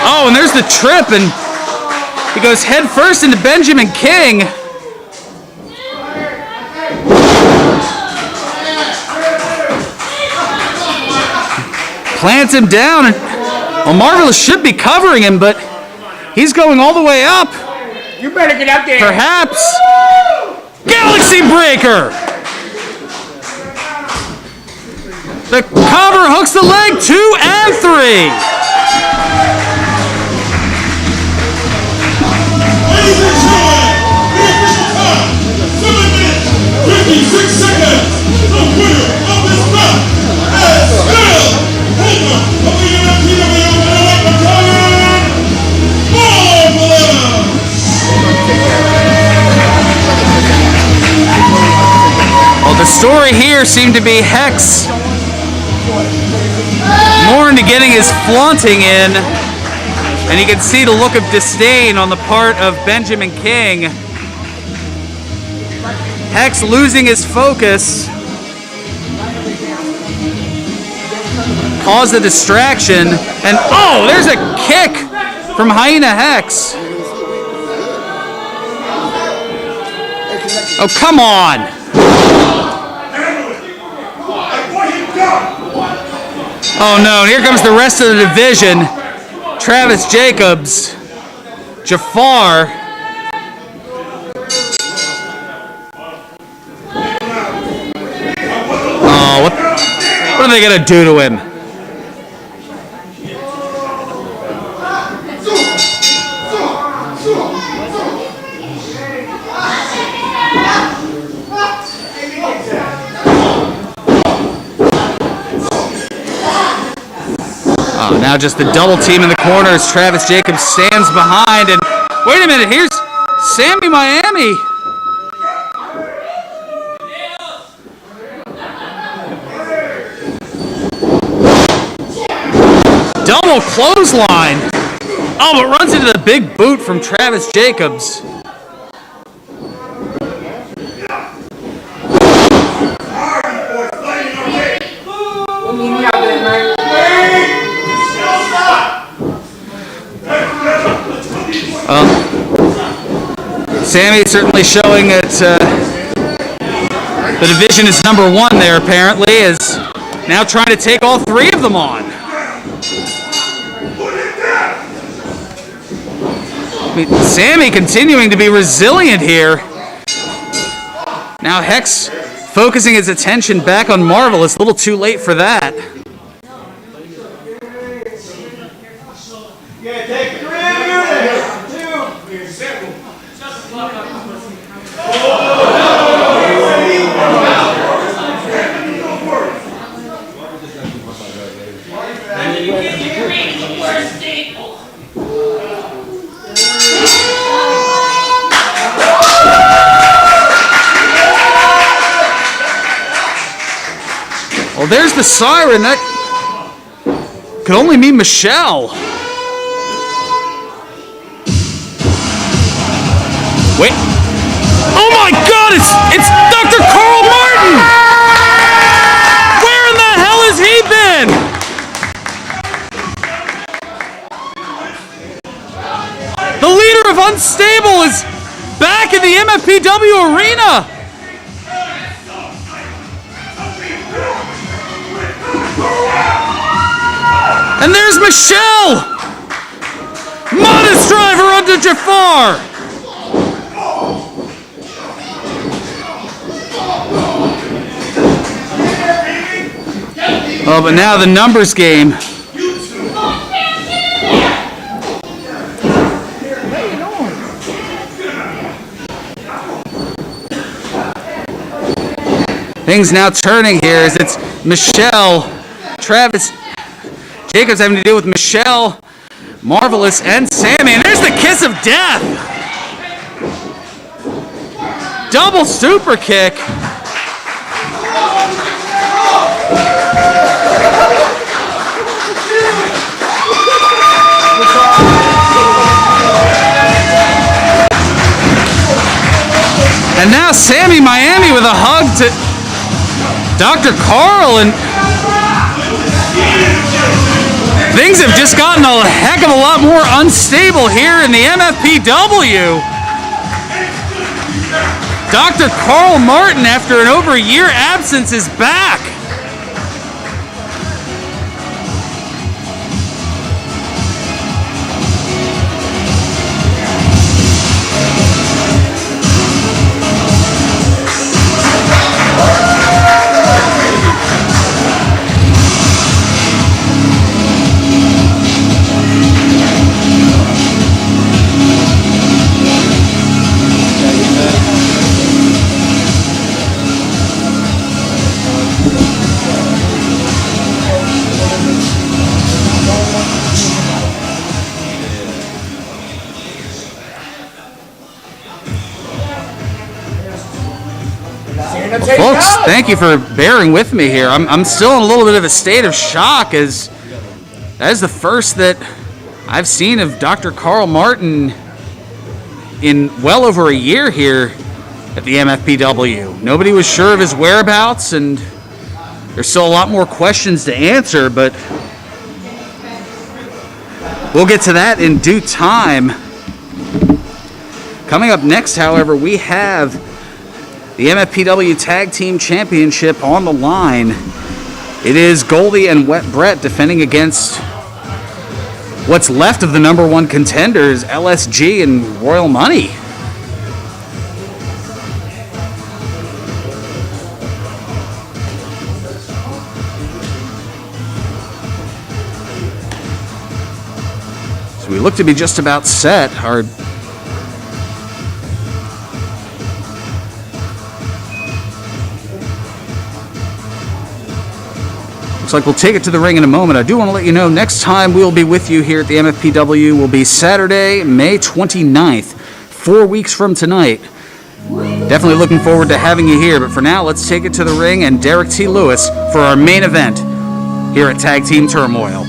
[SPEAKER 1] Oh, and there's the trip, and he goes head first into Benjamin King. Plants him down, and well, Marvelous should be covering him, but he's going all the way up.
[SPEAKER 5] You better get up there.
[SPEAKER 1] Perhaps Galaxy Breaker. The cover hooks the leg, 2 and 3.
[SPEAKER 2] Ladies and gentlemen, the official time, 7 minutes, 56 seconds. The winner of this bout is still holder of the MFPW Middleweight Battalion, Marvelous.
[SPEAKER 1] Well, the story here seemed to be Hex more into getting his flaunting in, and you can see the look of disdain on the part of Benjamin King. Hex losing his focus caused a distraction, and oh, there's a kick from Hyena Hex. Oh, come on. Oh no, here comes the rest of the division. Travis Jacobs, Jafar. Oh, what are they gonna do to him? Oh, now just the double team in the corner as Travis Jacobs stands behind. And wait a minute, here's Sammy Miami. Double clothesline. Oh, but runs into the big boot from Travis Jacobs. Sammy certainly showing that the division is number one there, apparently, is now trying to take all three of them on. I mean, Sammy continuing to be resilient here. Now Hex focusing his attention back on Marvelous. A little too late for that.
[SPEAKER 5] Yeah, take 3 minutes. 2.
[SPEAKER 1] Well, there's the siren. That could only mean Michelle. Wait. Oh my God, it's Dr. Carl Martin! Where in the hell has he been? The leader of Unstable is back in the MFPW arena. And there's Michelle! Modest driver onto Jafar! Oh, but now the numbers game. Things now turning here as it's Michelle, Travis, Jacobs having to deal with Michelle, Marvelous, and Sammy. And there's the kiss of death. Double super kick. And now Sammy Miami with a hug to Dr. Carl, and things have just gotten a heck of a lot more unstable here in the MFPW. Dr. Carl Martin, after an over a year absence, is back. Folks, thank you for bearing with me here. I'm still in a little bit of a state of shock, as that is the first that I've seen of Dr. Carl Martin in well over a year here at the MFPW. Nobody was sure of his whereabouts, and there's still a lot more questions to answer, but we'll get to that in due time. Coming up next, however, we have the MFPW Tag Team Championship on the line. It is Goldie and Wet Brett defending against what's left of the number one contenders, LSG and Royal Money. So we look to be just about set. Our looks like we'll take it to the ring in a moment. I do want to let you know, next time we'll be with you here at the MFPW will be Saturday, May 29th, 4 weeks from tonight. Definitely looking forward to having you here, but for now, let's take it to the ring and Derek T. Lewis for our main event here at Tag Team Turmoil.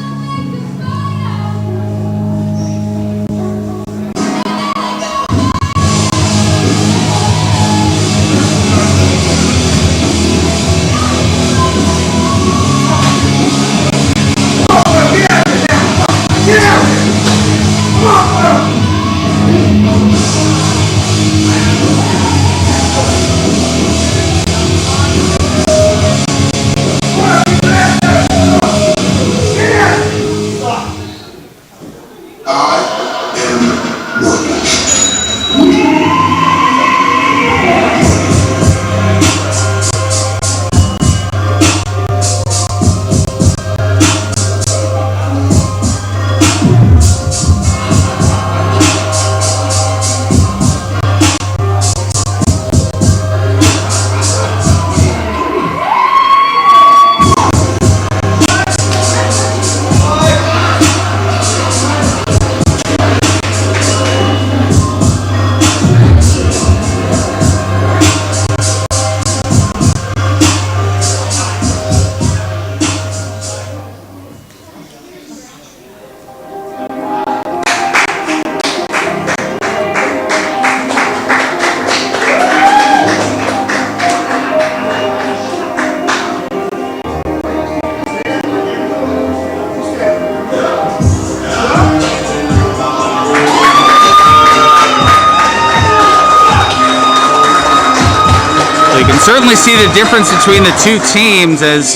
[SPEAKER 1] Certainly see the difference between the two teams, as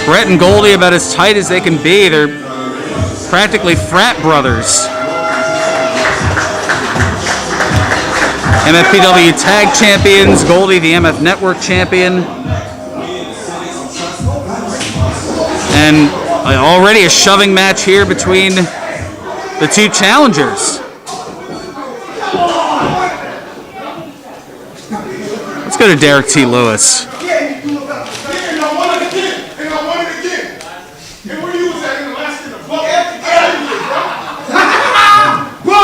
[SPEAKER 1] Brett and Goldie about as tight as they can be. They're practically frat brothers. MFPW Tag Champions, Goldie the MF Network Champion. And already a shoving match here between the two challengers. Let's go to Derek T. Lewis.
[SPEAKER 2] Yeah, and I won it again. And I won it again. And where you was at in the last in the book? Bro.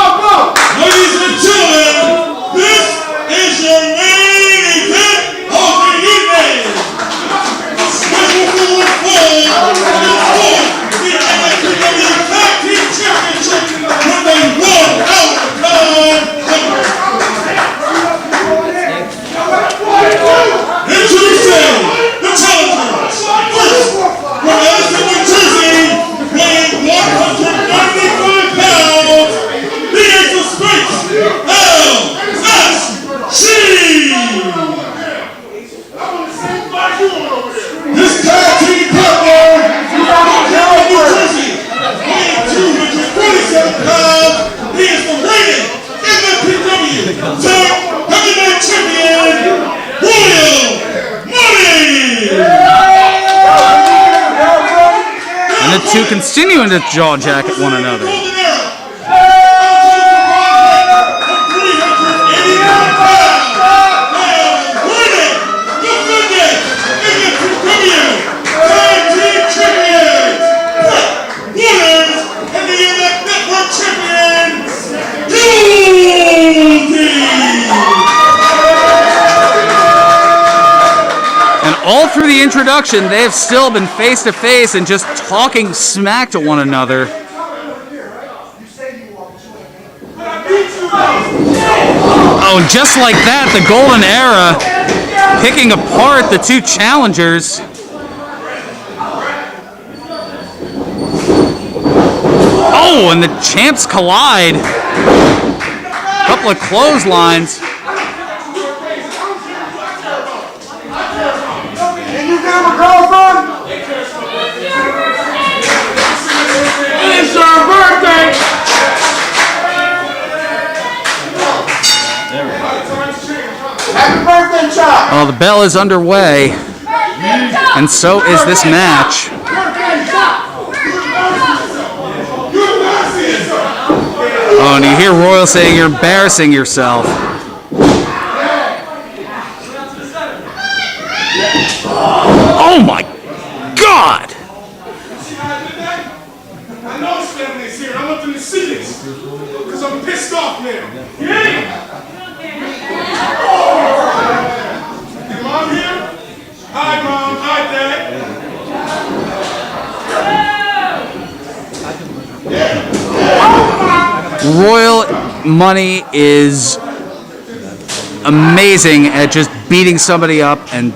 [SPEAKER 2] Ladies and gentlemen, this is your main event of the evening. Scheduled for one fall the MFPW Tag Team Championship with a 1 out of 9. Introducing the challengers. First, from Edison, New Jersey, weighing 195 pounds, the Ace of Space, LSG. This tag team partner from New Jersey, weighing 247 pounds, he is the reigning MFPW Tag Heavyweight Champion, Royal Money!
[SPEAKER 1] And the two continuing to jaw jacket one another. And all through the introduction, they have still been face to face and just talking smack to one another. Oh, and just like that, the Golden Era picking apart the two challengers. Oh, and the champs collide. A couple of clotheslines.
[SPEAKER 5] And you got a girlfriend? It's your birthday! Happy birthday, Chop!
[SPEAKER 1] Oh, the bell is underway, and so is this match. Oh, and you hear Royal saying you're embarrassing yourself. Oh my God!
[SPEAKER 2] I know this family's here. I want them to see this. Because I'm pissed off now. Is Mom here? Hi, Mom. Hi, Dad.
[SPEAKER 1] Royal Money is amazing at just beating somebody up and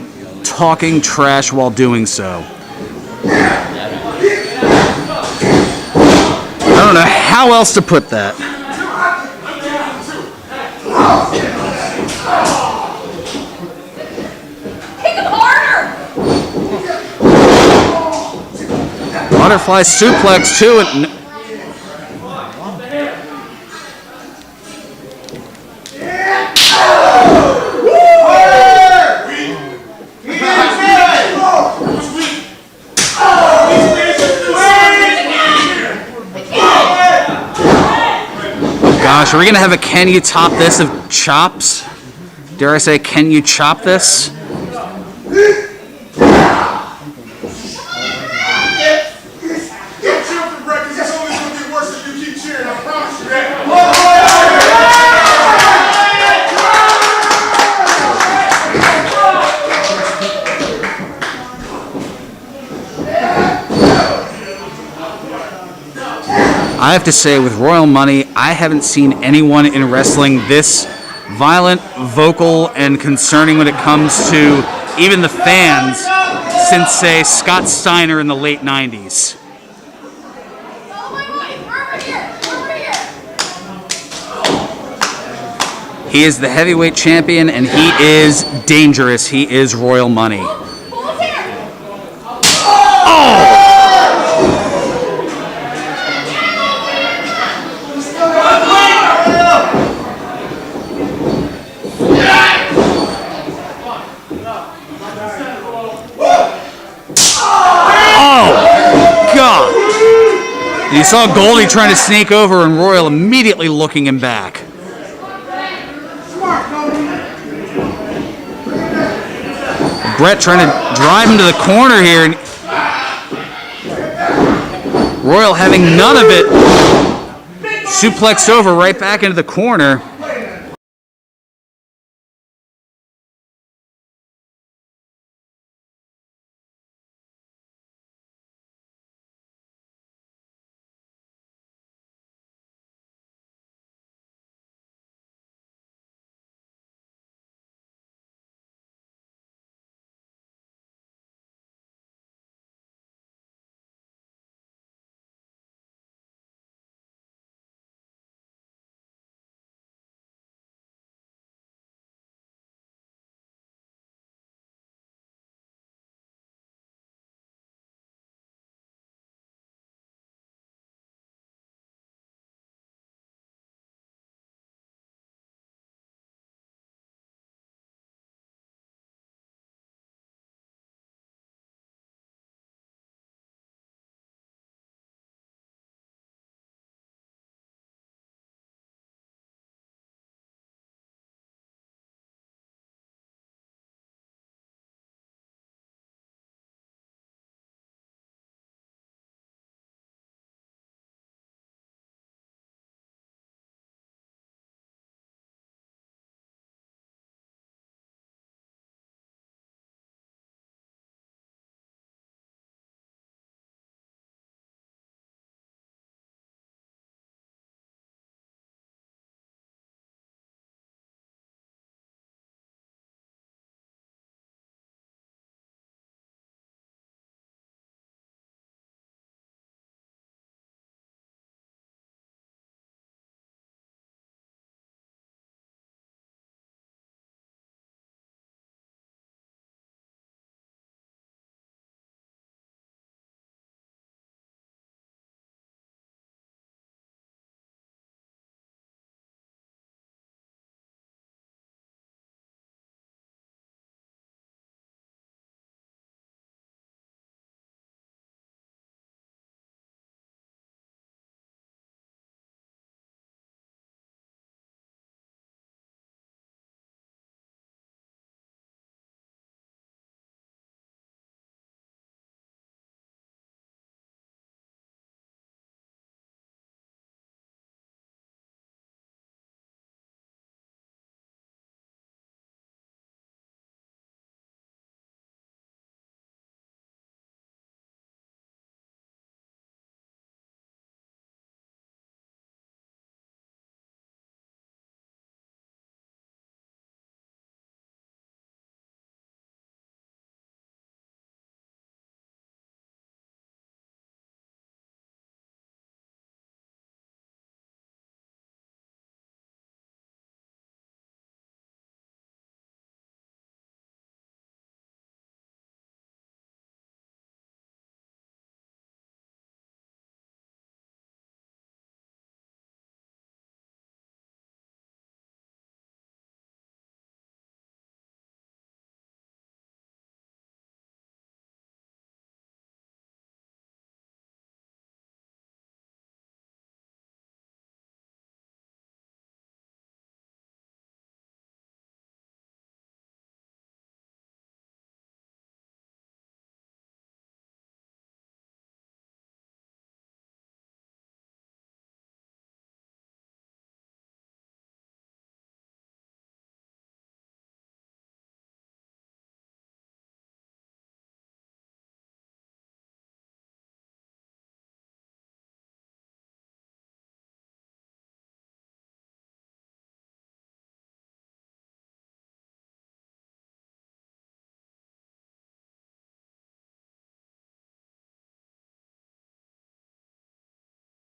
[SPEAKER 1] talking trash while doing so. I don't know how else to put that.
[SPEAKER 4] Kick him harder!
[SPEAKER 1] Butterfly suplex too. And gosh, are we gonna have a can you top this of chops? Dare I say, can you chop this?
[SPEAKER 2] Get chill for breakfast. It's only going to get worse if you keep cheering. I promise you that.
[SPEAKER 1] I have to say, with Royal Money, I haven't seen anyone in wrestling this violent, vocal, and concerning when it comes to even the fans since, say, Scott Steiner in the late 90s. He is the heavyweight champion, and he is dangerous. He is Royal Money. Oh! You saw Goldie trying to sneak over and Royal immediately looking him back. Brett trying to drive him to the corner here. And Royal having none of it. Suplexed over right back into the corner.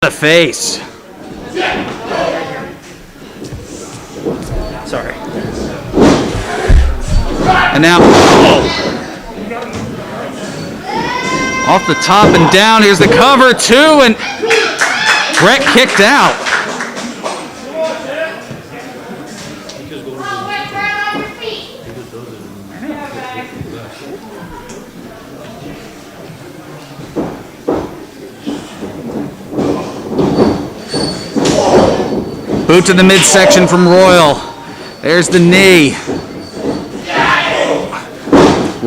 [SPEAKER 1] The face. Sorry. And now, off the top and down. Here's the cover two, and Brett kicked out. Boot to the midsection from Royal. There's the knee.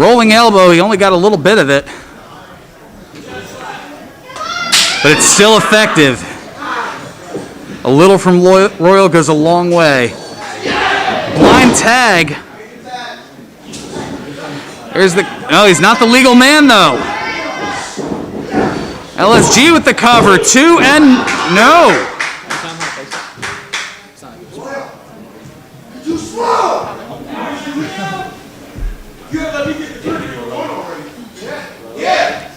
[SPEAKER 1] Rolling elbow, he only got a little bit of it. But it's still effective. A little from Royal goes a long way. Blind tag. There's the, oh, he's not the legal man though. LSG with the cover, 2 and no.
[SPEAKER 5] Too slow! You gotta let me get the turn if you're going already. Yeah!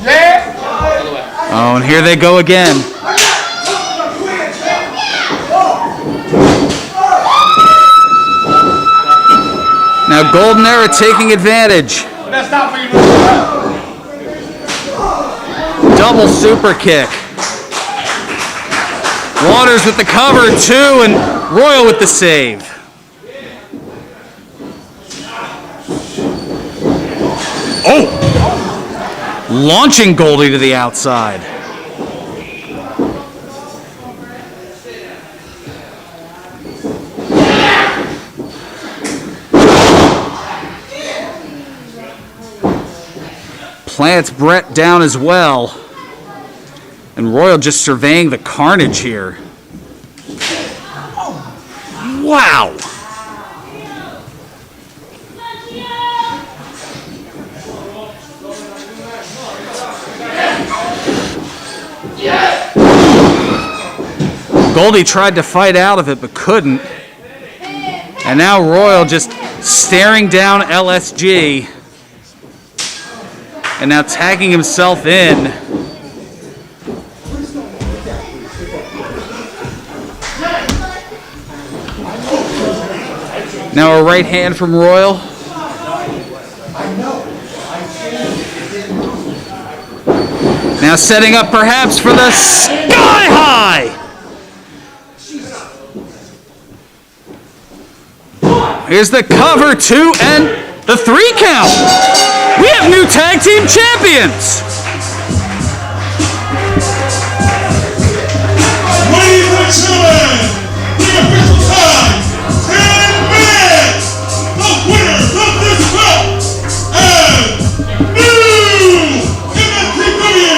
[SPEAKER 5] Yeah!
[SPEAKER 1] Oh, and here they go again. Now Golden Era taking advantage.
[SPEAKER 5] That's not for you to
[SPEAKER 1] Double super kick. Waters with the cover, 2, and Royal with the save. Oh! Launching Goldie to the outside. Plants Brett down as well. And Royal just surveying the carnage here. Wow! Goldie tried to fight out of it but couldn't. And now Royal just staring down LSG. And now tagging himself in. Now a right hand from Royal. Now setting up perhaps for the sky high. Here's the cover, 2 and the 3 count. We have new tag team champions.
[SPEAKER 2] Ladies and gentlemen, the official time, 10 minutes. The winners of this bout and new MFPW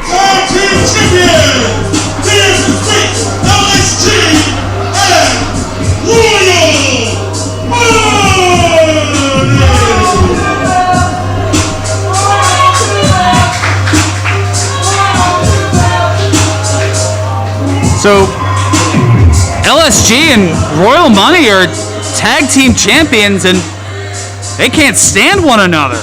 [SPEAKER 2] Tag Team Champions, DSP, LSG, and Royal
[SPEAKER 1] So LSG and Royal Money are tag team champions and they can't stand one another.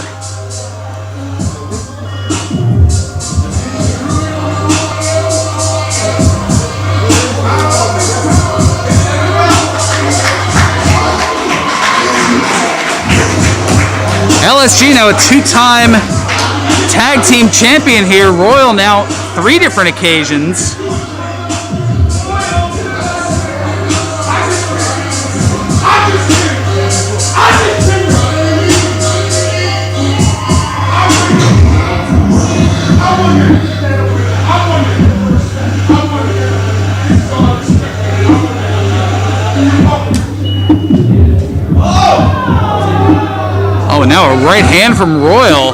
[SPEAKER 1] LSG now a 2-time tag team champion here. Royal now 3 different occasions. Oh, and now a right hand from Royal.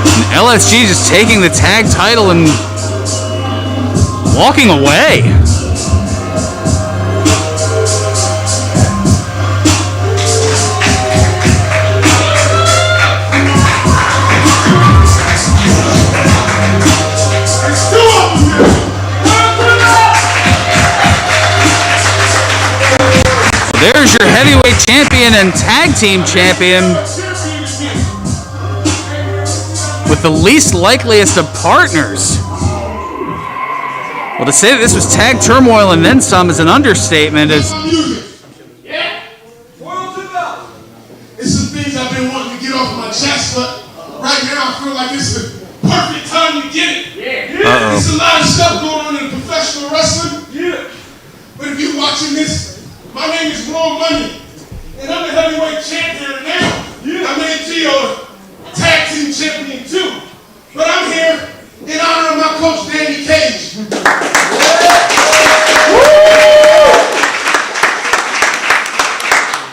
[SPEAKER 1] And LSG just taking the tag title and walking away. There's your heavyweight champion and tag team champion with the least likeliest of partners. Well, to say that this was tag turmoil and then some is an understatement.
[SPEAKER 2] It's some things I've been wanting to get off my chest, but right now I feel like it's the perfect time to get it. There's a lot of stuff going on in professional wrestling. But if you're watching this, my name is Raw Money, and I'm the heavyweight champion now. I'm ATO tag team champion too. But I'm here in honor of my coach, Danny Cage.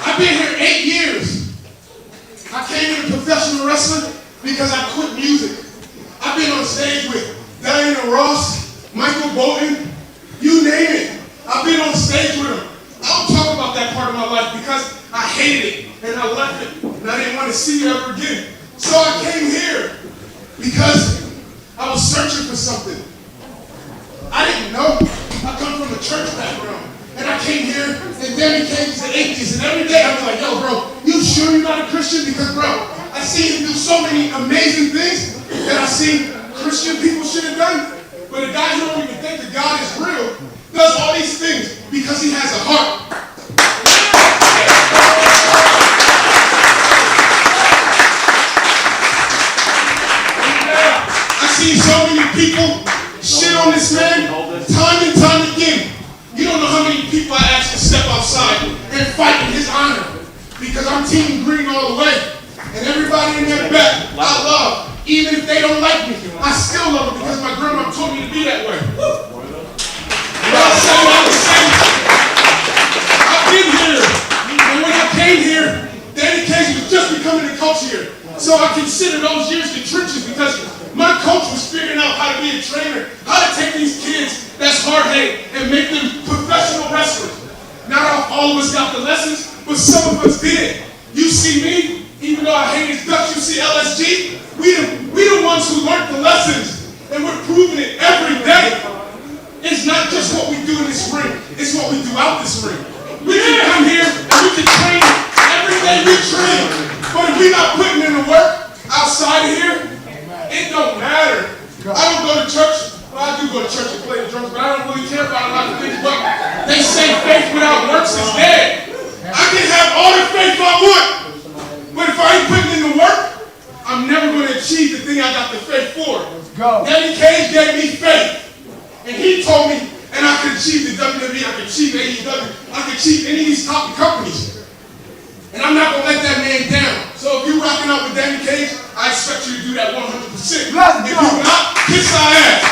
[SPEAKER 2] I've been here 8 years. I came into professional wrestling because I quit music. I've been on stage with Diana Ross, Michael Bolton, you name it. I've been on stage with them. I don't talk about that part of my life because I hated it and I left it and I didn't want to see it ever again. So I came here because I was searching for something. I didn't know. I come from a church background. And I came here and Danny Cage is an atheist. And every day I'm like, yo, bro, you sure you're not a Christian? Because, bro, I see him do so many amazing things that I see Christian people should have done. But a guy who don't even think that God is real does all these things because he has a heart. I see so many people shit on this man time and time again. You don't know how many people I ask to step outside and fight in his honor because I'm Team Green all the way. And everybody in that back, I love. Even if they don't like me, I still love them because my grandma told me to be that way. But I'll say, I've been here. And when I came here, Danny Cage was just becoming a coach here. So I consider those years the trenches because my coach was figuring out how to be a trainer, how to take these kids that's hard-headed and make them professional wrestlers. Not all of us got the lessons, but some of us did. You see me, even though I hate his guts, you see LSG, we the ones who learned the lessons, and we're proving it every day. It's not just what we do in this ring, it's what we do out this ring. We can come here and we can train every day we train, but if we're not putting in the work outside of here, it don't matter. I don't go to church. Well, I do go to church and play the drums, but I don't really care about a lot of things. But they say faith without works is dead. I can have all the faith I want, but if I ain't putting in the work, I'm never going to achieve the thing I got the faith for. Let's go. Danny Cage gave me faith, and he told me, and I could achieve the WWE, I could achieve AEW, I could achieve any of these top companies. And I'm not going to let that man down. So if you're rocking out with Danny Cage, I expect you to do that 100%. If you're not, kiss our ass.